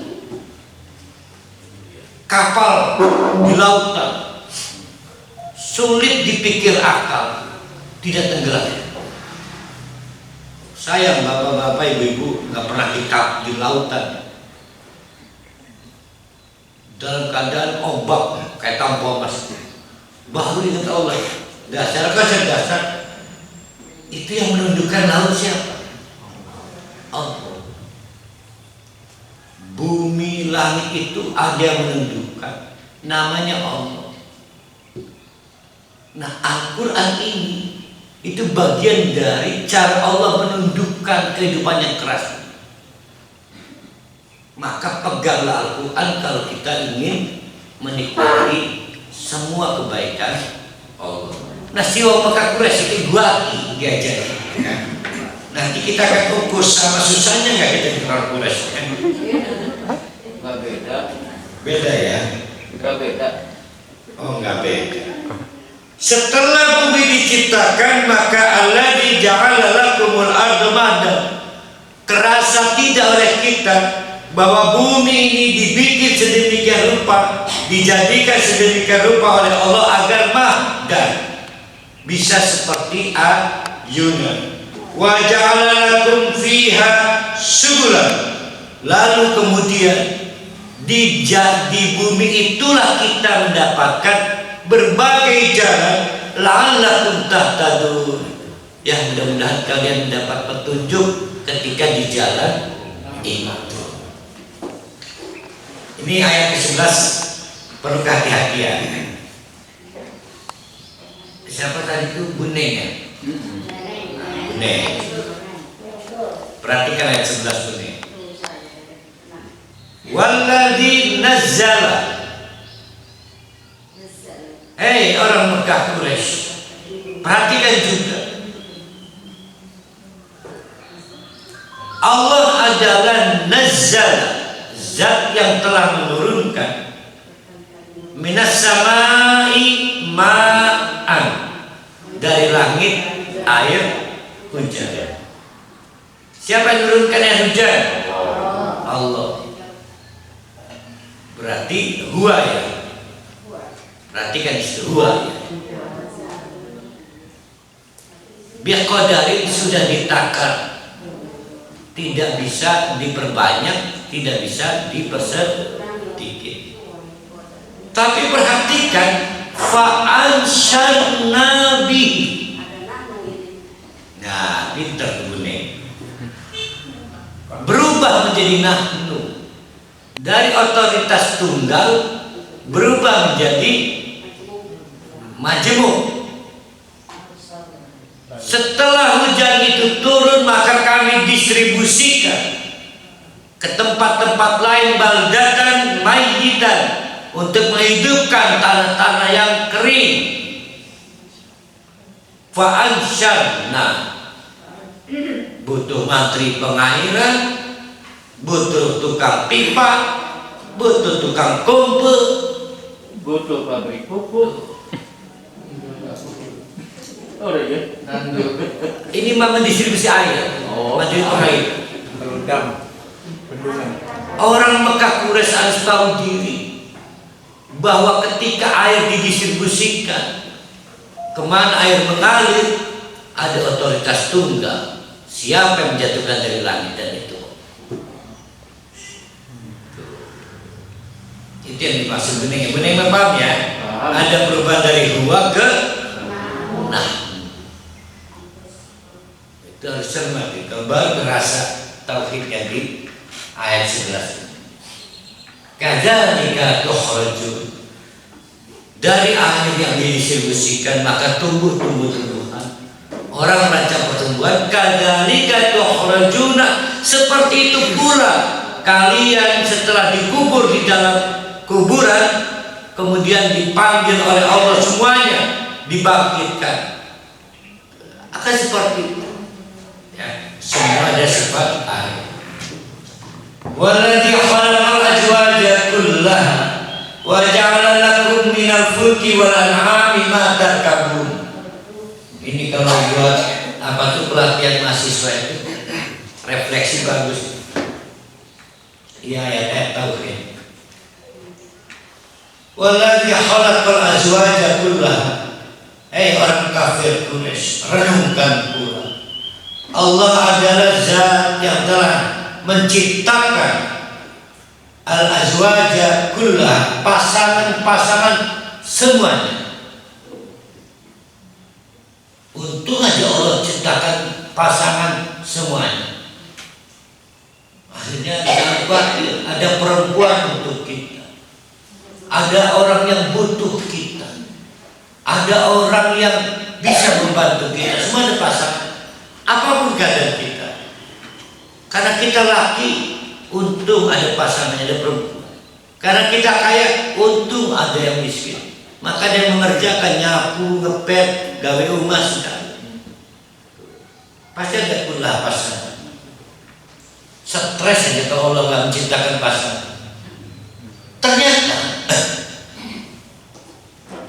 Kapal di lautan sulit dipikir akal, tidak tenggelam. Sayang bapak-bapak, ibu-ibu nggak pernah di lautan dalam keadaan ombak kayak tampol mas. Baru ingat Allah. Dasar kasar dasar itu yang menundukkan laut siapa? Allah. Bumi langit itu ada yang menundukkan, namanya Allah. Nah, Al-Quran ini itu bagian dari cara Allah menundukkan kehidupan yang keras. Maka peganglah Al-Quran kalau kita ingin menikmati semua kebaikan Allah. Nah, si orang Mekah Quraisy itu guati diajarin. Nanti kita akan fokus sama susahnya nggak kita di orang Quraisy. Nggak beda. Beda ya? Nggak beda. Oh, nggak beda. Setelah bumi diciptakan, maka alladzi ja'ala lakumul arda mahdan. Terasa tidak oleh kita bahwa bumi ini dibikin sedemikian rupa, dijadikan sedemikian rupa oleh Allah agar mahdan, bisa seperti ayunan. Wa ja'ala lakum fiha subulan. Lalu kemudian di bumi itulah kita mendapatkan berbagai jalan la'allakum tahtadun. Ya, mudah-mudahan kalian mendapat petunjuk ketika di jalan itu. Ini ayat ke-11, perlu kehati-hatian. Siapa tadi itu? Buneng ya? Buneng. Perhatikan ayat 11 Buneng. Walladzi nazzala. Hei orang Mekah Quraisy, perhatikan juga. Allah adalah nazzala, zat yang telah menurunkan minas samai ma'an, dari langit air hujan. Siapa yang menurunkan air hujan? Allah. Berarti huwa ya. Perhatikan istilah huwa ya. Biqadarin sudah ditakar, tidak bisa diperbanyak, tidak bisa dipersedikit. Tapi perhatikan fa'ansyarna bihi. Nah, pinter Buneng. Berubah menjadi nahnu. Dari otoritas tunggal berubah menjadi majemuk. Setelah hujan itu turun, maka kami distribusikan ke tempat-tempat lain, baldatan mayyitan, untuk menghidupkan tanah-tanah yang kering. Fa'ansyarna, butuh mantri pengairan, butuh tukang pipa, butuh tukang pompe, butuh pabrik pupuk. Oh ya, ini mah mendistribusi air, mantri pengairan. Terendam bendungan. Orang Mekah Quraisy harus tahu diri bahwa ketika air didistribusikan kemana air mengalir, ada otoritas tunggal. Siapa yang menjatuhkan dari langit dan itu? Itu yang dimaksud Buneng. Buneng paham ya? Ada perubahan dari huwa ke nah. Itu harus cermat. Kalau baru terasa tauhidnya di ayat 11. Kadzalika tukhrajun. Dari air yang didistribusikan maka tumbuh tumbuhan. Orang merancang pertumbuhan. Kadzalika tukhrajuna. Seperti itu pula kalian setelah dikubur di dalam kuburan, kemudian dipanggil oleh Allah, semuanya dibangkitkan. Akan seperti itu. Ya, semua ada sifat air. Walladzi khalaqal azwaja kullaha wa ja'ala lakum minal fulki wal an'ami ma tarkabun. Ini kalau buat apa tuh pelatihan mahasiswa itu refleksi bagus. Iya ya, tauhid. Walladzi khalaqal azwaja kullaha. Hei orang kafir Quraisy, renungkan pula. Allah adalah zat yang telah menciptakan al-azwaja kullaha, pasangan-pasangan semuanya. Untung aja Allah ciptakan pasangan semuanya. Akhirnya jangan khawatir, ada perempuan untuk kita, ada orang yang butuh kita, ada orang yang bisa membantu kita. Semua ada pasangan. Apapun keadaan kita, karena kita laki, untung ada pasangannya, ada perempuan. Karena kita kaya, untung ada yang miskin. Maka dia mengerjakan nyapu, ngepet, gawe rumah sudah. Pasti ada pula pasangan. Stres aja kalau Allah nggak menciptakan pasangan. Ternyata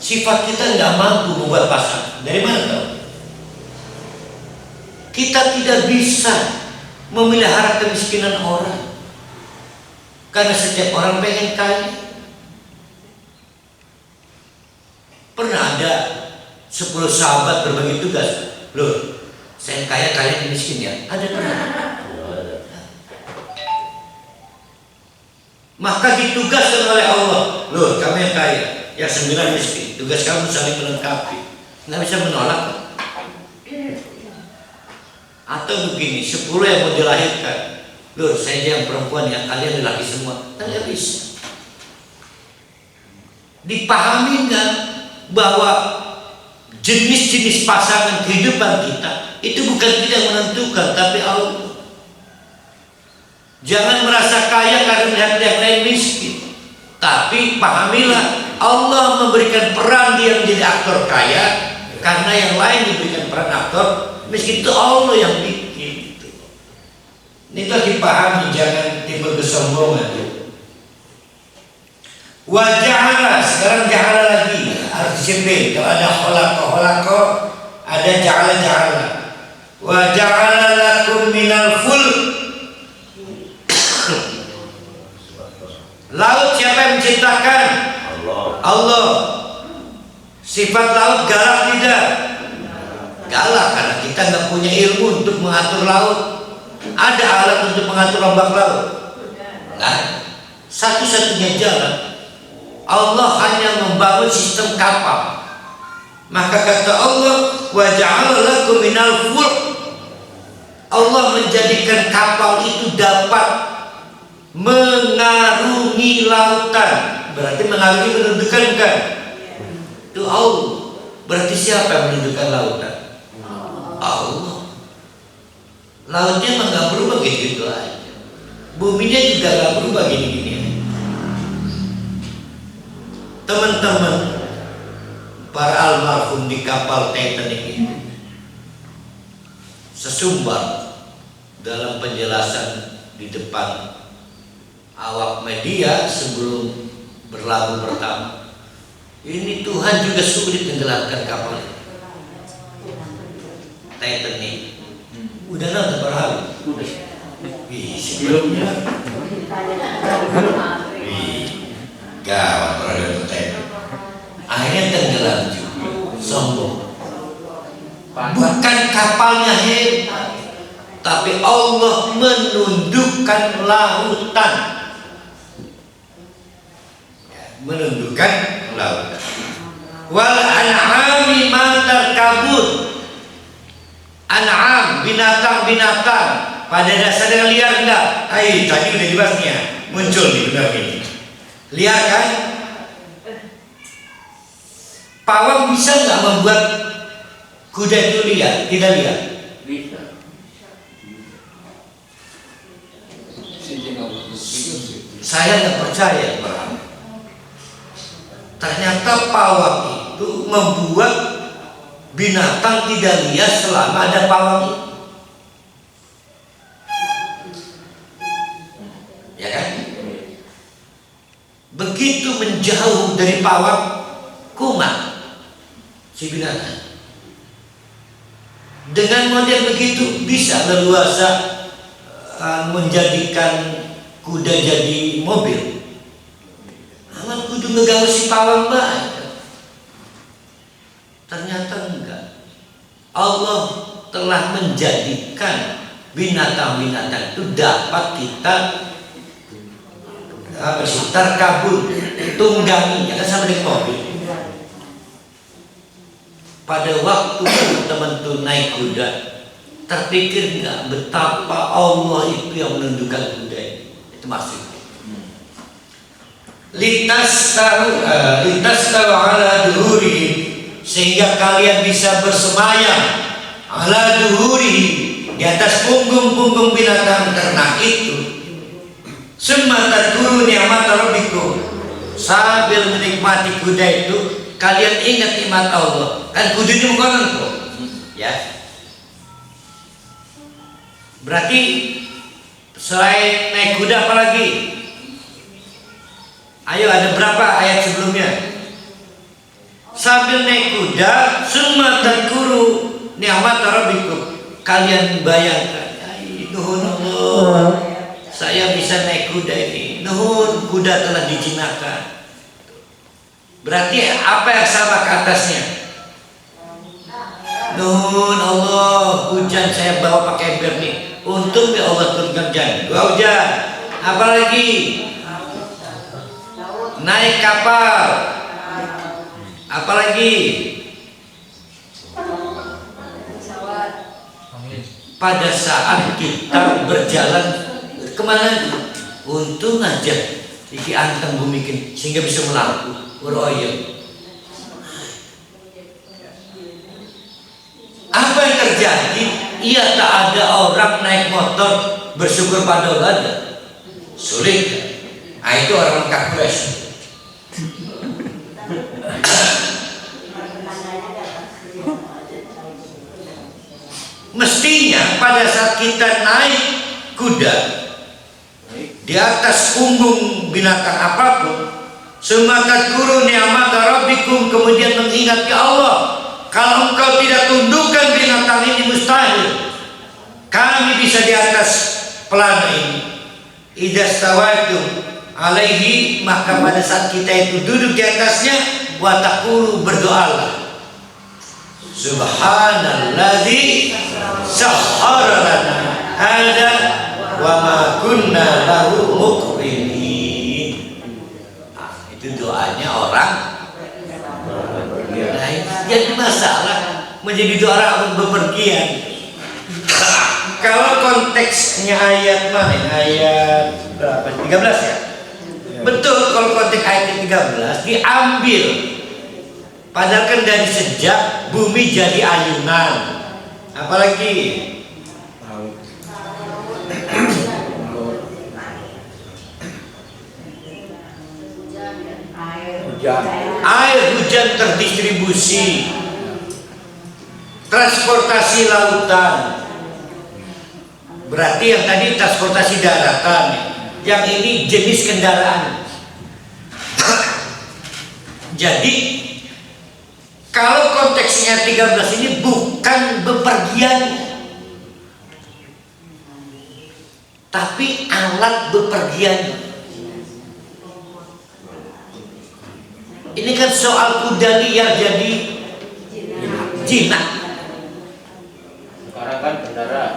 sifat kita nggak mampu membuat pasangan. Dari mana tahu? Kita tidak bisa memelihara kemiskinan orang, karena setiap orang pengen kaya. Pernah ada 10 sahabat berbagi tugas. Loh, saya kaya, kalian miskin ya? Ada pernah? Maka ditugaskan oleh Allah. Loh, kamu yang kaya, yang 9 miskin. Tugas kamu saling melengkapi. nggak bisa menolak. Atau begini, 10 yang mau dilahirkan, loh saya yang perempuan, yang kalian laki semua, kan nggak bisa. Dipahami nggak bahwa jenis-jenis pasangan kehidupan kita itu bukan kita yang menentukan, tapi Allah. Jangan merasa kaya karena melihat yang lain miskin, tapi pahamilah Allah memberikan peran dia menjadi aktor kaya karena yang lain diberikan peran aktor miskin. Itu Allah yang bikin. Ini tuh dipahami, jangan timbul kesombongan. Waja'ala, sekarang ja'ala lagi, harus disiplin. Kalau ada kholaqa, ada ja'ala. Waja'ala lakum minal fulk. Laut siapa yang menciptakan? Allah. Sifat laut galak tidak? Galak karena kita nggak punya ilmu untuk mengatur laut. Ada alat untuk mengatur ombak laut? Nggak. Satu-satunya jalan Allah hanya membangun sistem kapal. Maka kata Allah, wa ja'ala lakum minal fulk. Allah menjadikan kapal itu dapat mengarungi lautan. Berarti mengarungi menentukan kan? Itu Allah. Berarti siapa yang menentukan lautan? Allah. Lautnya memang nggak berubah gitu aja. Buminya juga nggak berubah gini-gini. Teman-teman, para almarhum di kapal Titanic itu sesumbar dalam penjelasan di depan awak media sebelum berlabuh pertama. Ini Tuhan juga sulit tenggelamkan kapal Titanic. Udah nonton berapa hari? Sebelumnya gawat orang Titanic. Akhirnya tenggelam juga. Sombong. Bukan kapalnya hebat, tapi Allah menundukkan lautan. Menundukkan lautan. Wal an'ami ma tarkabun. An'am, binatang-binatang pada dasarnya liar enggak? Tadi udah dibahasnya. Muncul nih benar ini. Liar kan? Pawang bisa nggak membuat kuda itu liar? Tidak liar? bisa. Saya nggak percaya, Bang. Ternyata pawang itu membuat binatang tidak liar selama ada pawang itu. Ya kan? Begitu menjauh dari pawang, kumat si binatang. Dengan model begitu bisa leluasa menjadikan kuda jadi mobil. Aman kudu ngegawe si pawang baik. Ternyata enggak. Allah telah menjadikan binatang-binatang itu dapat kita terkabul, tunggangi, ya kan sama dengan mobil. Pada waktu teman-teman tuh naik kuda, terpikir nggak betapa Allah itu yang menundukkan kuda ini? Itu maksudnya. Lintas tahu ala duhuri, sehingga kalian bisa bersemayam ala duhuri, di atas punggung-punggung binatang ternak itu. Summa tadkuru ni'mat rabbikum, sambil menikmati kuda itu kalian ingat nikmat Allah. Kan kuda ini bukan kok, ya. Berarti selain naik kuda apa lagi? Ayo, ada berapa ayat sebelumnya? Sambil naik kuda, summa tadkuru ni'mat rabbikum, kalian bayangkan, nuhun Allah, saya bisa naik kuda ini. Nuhun, kuda telah dijinakan. Berarti apa yang sama ke atasnya? Nuhun Allah, hujan saya bawa pakai ember nih. Untung ya Allah turunkan hujan. Dua hujan. Apalagi naik kapal. Apalagi Pada saat kita berjalan kemana, untung aja iki anteng bumikin sehingga bisa melaku uroyem. Apa yang terjadi? Ia tak ada orang naik motor bersyukur pada Allah. Sulit. Nah, itu orang kapres. Mestinya pada saat kita naik kuda di atas punggung binatang apapun, semata turun ni'mat rabbikum, kemudian mengingat ke Allah, kalau engkau tidak tundukkan binatang ini mustahil kami bisa di atas pelana ini. Idza stawaitu alaihi, maka pada saat kita itu duduk di atasnya, wa taqulu, berdoalah, subhanalladzi sahhara lana hada wa ma kunna lahu muqrinin. Itu doanya orang. Nah, jadi masalah menjadi doa orang bepergian. Kalau konteksnya ayat mana? Ayat berapa? 13 ya? Betul, kalau konteks ayat 13 diambil. Padahal kan dari sejak bumi jadi ayunan. Apalagi air hujan terdistribusi, transportasi lautan. Berarti yang tadi transportasi daratan, yang ini jenis kendaraan. Jadi kalau konteksnya 13 ini bukan bepergian, tapi alat bepergian. Ini kan soal kuda liar jadi jinak. Sekarang kan kendaraan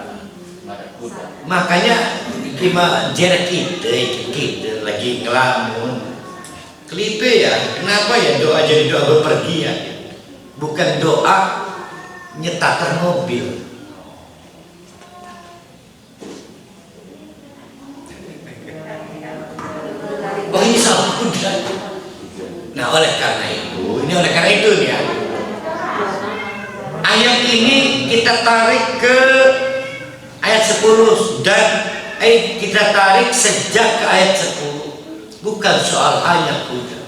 ada kuda. Makanya gimana jarak kita lagi ngelamun. Klipe ya, kenapa ya doa jadi doa bepergian? Bukan doa nyetater mobil. Oh, ini salah kuda. Nah, oleh karena itu nih ya, ayat ini kita tarik ke ayat 10 dan kita tarik sejak ke ayat 10. Bukan soal hanya kuda,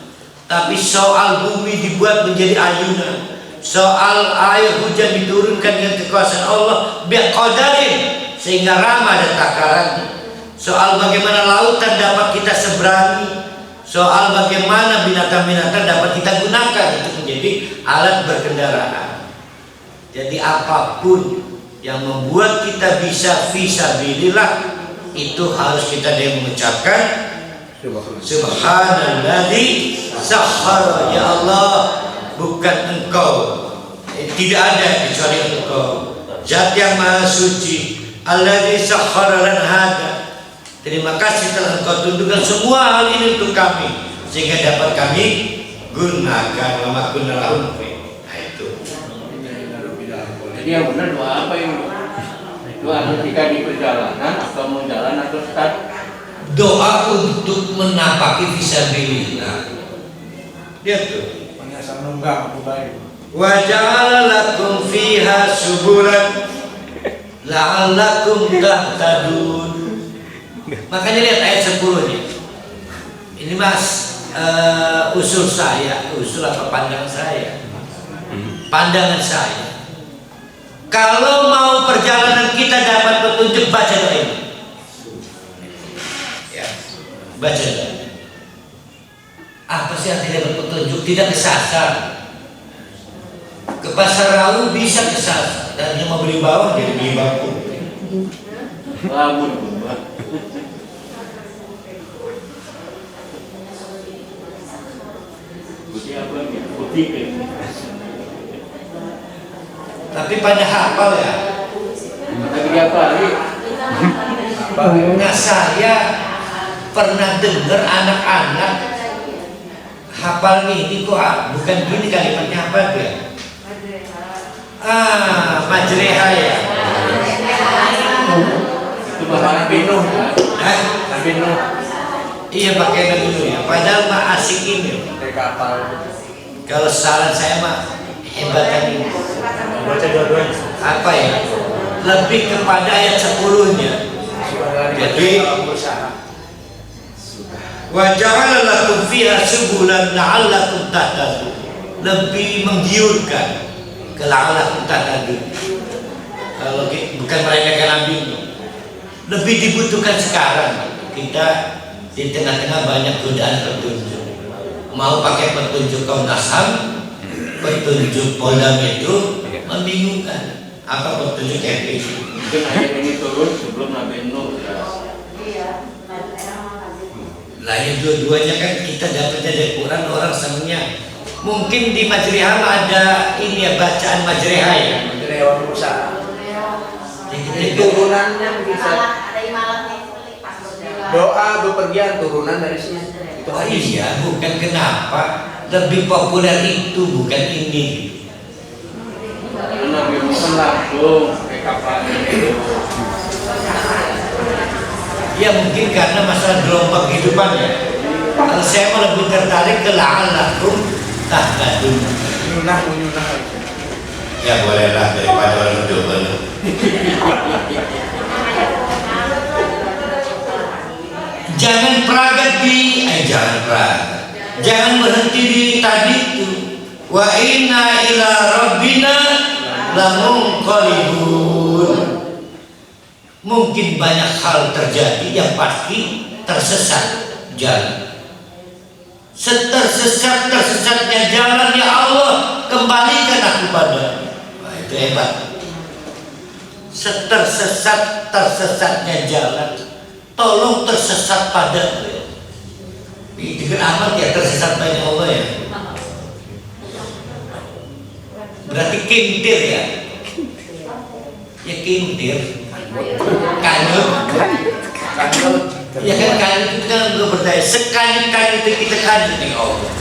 tapi soal bumi dibuat menjadi ayunan, soal air hujan diturunkan dengan kekuasaan Allah biqadarin sehingga ramah dan takarannya, soal bagaimana lautan dapat kita seberangi, soal bagaimana binatang-binatang dapat kita gunakan untuk menjadi alat berkendaraan. Jadi apapun yang membuat kita bisa fisabilillah, itu harus kita mengucapkan subhanalladzi sahhara, ya Allah, bukan engkau, tidak ada kecuali engkau, zat yang maha suci, alladzi sahhara lana hada. Terima kasih telah engkau tundukkan semua hal ini untuk kami sehingga dapat kami gunakan. Wa ma kunna lahum. Nah, itu. Jadi yang benar doa apa ini? Doa ketika di perjalanan atau mau jalan atau start? Doa untuk menapaki fisabilillah. Lihat tuh. Pengasal nunggang aku baik. Wa ja'ala lakum fiha subulan la'allakum tahtadun. Makanya lihat ayat 10 nih. Ini Mas, usul apa pandangan saya? Pandangan saya. Kalau mau perjalanan kita dapat petunjuk, baca doa ini. Ya, baca doa. Apa sih yang tidak berpetunjuk? Tidak kesasar. Ke pasar Rawu bisa kesasar, dan yang mau beli bawang jadi beli bawang. Lamun. Tapi pada hafal ya. Tapi dia kali. Nah, saya pernah dengar anak-anak hafal ini kok bukan gini kalimatnya apa ya? Majreha ya. Iya pakai dulu ya. Padahal mah asik ini. Naik kapal. Kalau saran saya mah hebatan ini. Baca dua-duanya. Apa ya? Lebih kepada ayat 10-nya. Jadi wa ja'ala lakum fiha subulan la'allakum tahtadun. Lebih menggiurkan ke la'allakum tahtadun. Kalau bukan mereka Nabi, lebih dibutuhkan sekarang. Kita di tengah-tengah banyak godaan petunjuk. Mau pakai petunjuk Komnas HAM, petunjuk Polda Metro, membingungkan. Apa petunjuk RPJ? Mungkin ayat ini turun sebelum Nabi Nuh. Lain dua-duanya kan kita dapatnya dari Quran, orang semuanya. Mungkin di Majriha ada ini ya, bacaan Majriha ya. Dari orang Musa. Jadi Turunannya bisa doa bepergian turunan dari sini. Itu oh iya, bukan kenapa lebih populer itu bukan ini. Nabi Nuh kan langsung ke kapal itu. Ya mungkin karena masalah gelombang kehidupan ya. Kalau saya mau lebih tertarik ke la'allakum tahtadun. Menyunah. Ya bolehlah daripada orang berdoa. Jangan berhenti di tadi itu. Wa inna ila rabbina lamunqalibun. Mungkin banyak hal terjadi, yang pasti tersesat jalan. Tersesatnya jalan, ya Allah, kembalikan aku padamu. Wah, itu hebat. Tersesatnya jalan, tolong tersesat padamu. Itu amat ya, tersesat banyak Allah ya. Berarti kintir ya. Ya kintir. Kanyut. Ya kan kanyut itu kan belum berdaya. Sekanyut-kanyut itu kita kanyut nih Allah.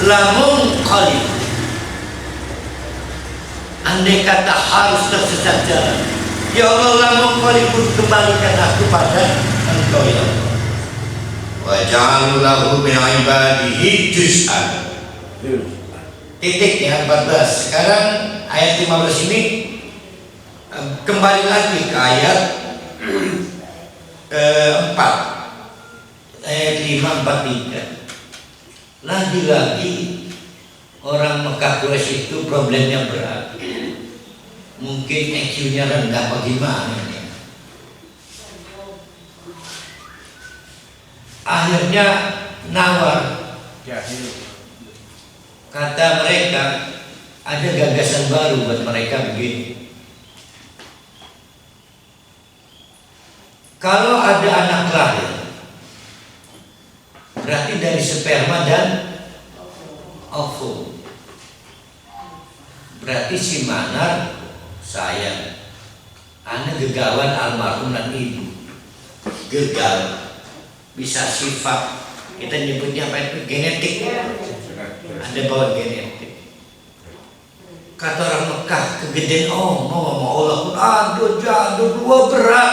Lamun qalib. Andai kata harus tersesat jalan, ya Allah, lamun qalib, kembalikan aku pada Engkau ya Allah. Wa ja'alu lahu min ibadihi juz'an. Titik ya 14. Sekarang ayat 15 ini kembali lagi ke ayat 4 ayat 543. Lagi-lagi orang Mekah Quraisy itu problemnya berat. Mungkin IQ-nya rendah bagaimana. Akhirnya nawar. Kata mereka, ada gagasan baru buat mereka begini. Kalau ada anak lahir, berarti dari sperma dan ovum. Berarti si Manar, saya, anak gegawan almarhum dan ibu. Gegal bisa sifat, kita nyebutnya apa itu, genetik. Ada bawaan genetik. Kata orang Mekah, kegedean ngomong Allah pun aduh dua berat.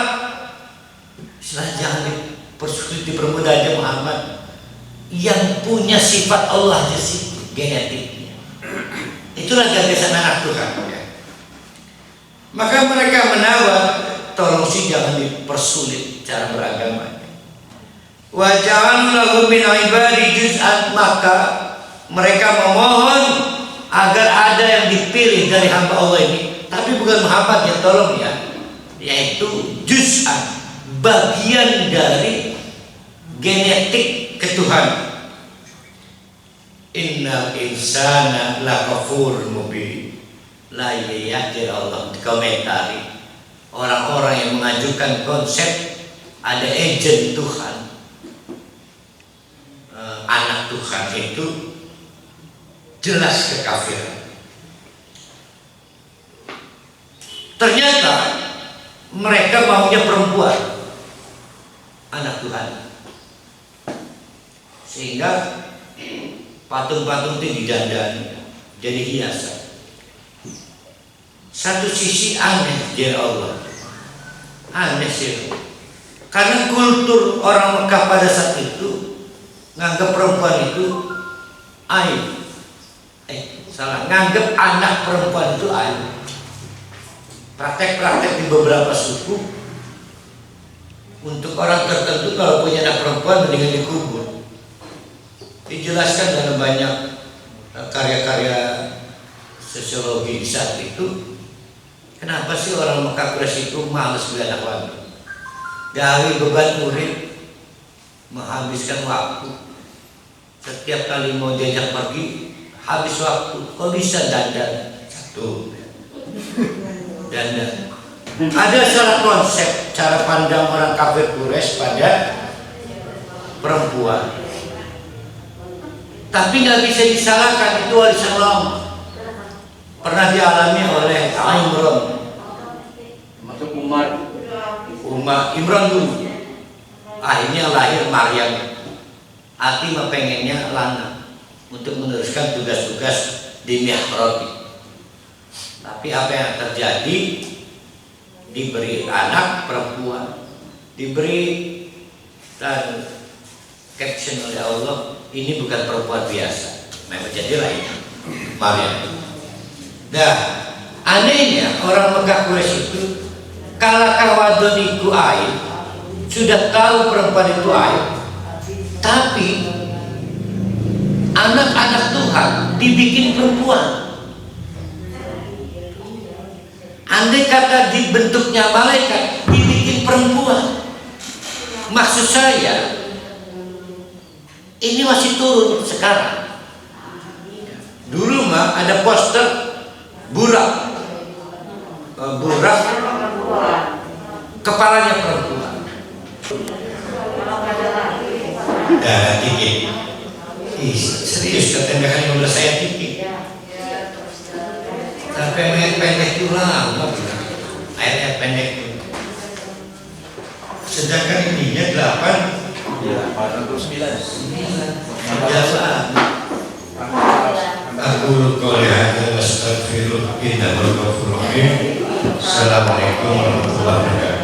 Istilah jangan dipermudah aja Muhammad. Yang punya sifat Allah aja sih, genetiknya. Itulah gagasan anak Tuhan. Maka mereka menawar, tolong sih jangan dipersulit cara beragama. Wa ja'alu lahu min ibadi juz'an, maka mereka memohon agar ada yang dipilih dari hamba Allah ini, tapi bukan Muhammad ya, tolong ya, yaitu juz'an, bagian dari genetik ketuhanan. Innal insana lakafur mubin. La yakin Allah komentari orang-orang yang mengajukan konsep ada agent Tuhan, anak Tuhan, itu jelas kekafiran. Ternyata mereka maunya perempuan, anak Tuhan, sehingga patung-patung itu didandani jadi hiasan. Satu sisi aneh dari Allah, aneh sih, karena kultur orang Mekah pada saat itu nganggap perempuan itu aib. Salah, nganggap anak perempuan itu aib. Praktek-praktek di beberapa suku, untuk orang tertentu kalau punya anak perempuan mendingan dikubur. Dijelaskan dalam banyak karya-karya sosiologi di saat itu. Kenapa sih orang Mekah Quraisy itu malas punya anak lagi? Dari beban murid, menghabiskan waktu. Setiap kali mau diajak pergi, habis waktu. Kok bisa dandan? Satu, dandan. Ada salah konsep cara pandang orang kafir Quraisy pada perempuan. Tapi nggak bisa disalahkan, itu warisan lama. Pernah dialami oleh Imran. Masuk Umar. Imran dulu. Akhirnya lahir Maryam. Ati pengennya lana untuk meneruskan tugas-tugas di mihrab. Tapi apa yang terjadi? Diberi anak perempuan, diberi dan caption oleh Allah, ini bukan perempuan biasa. Memang jadilah ini Maryam. Nah, anehnya orang Mekah Quraisy itu kalau kawadon itu aib, sudah tahu perempuan itu aib, tapi anak-anak Tuhan dibikin perempuan. Andai kata dibentuknya malaikat, dibikin perempuan. Maksud saya, ini masih turun sekarang. Dulu mah ada poster burak, kepalanya perempuan. Darah dikit. Serius katanya kan 15 saya dikit. Tapi ayat pendek itu lama, ayat pendek itu. Sedangkan ininya 8 untuk 9. Aku qouli hadza wa astaghfirullah innahu ghafurur rahim. Assalamualaikum warahmatullahi wabarakatuh.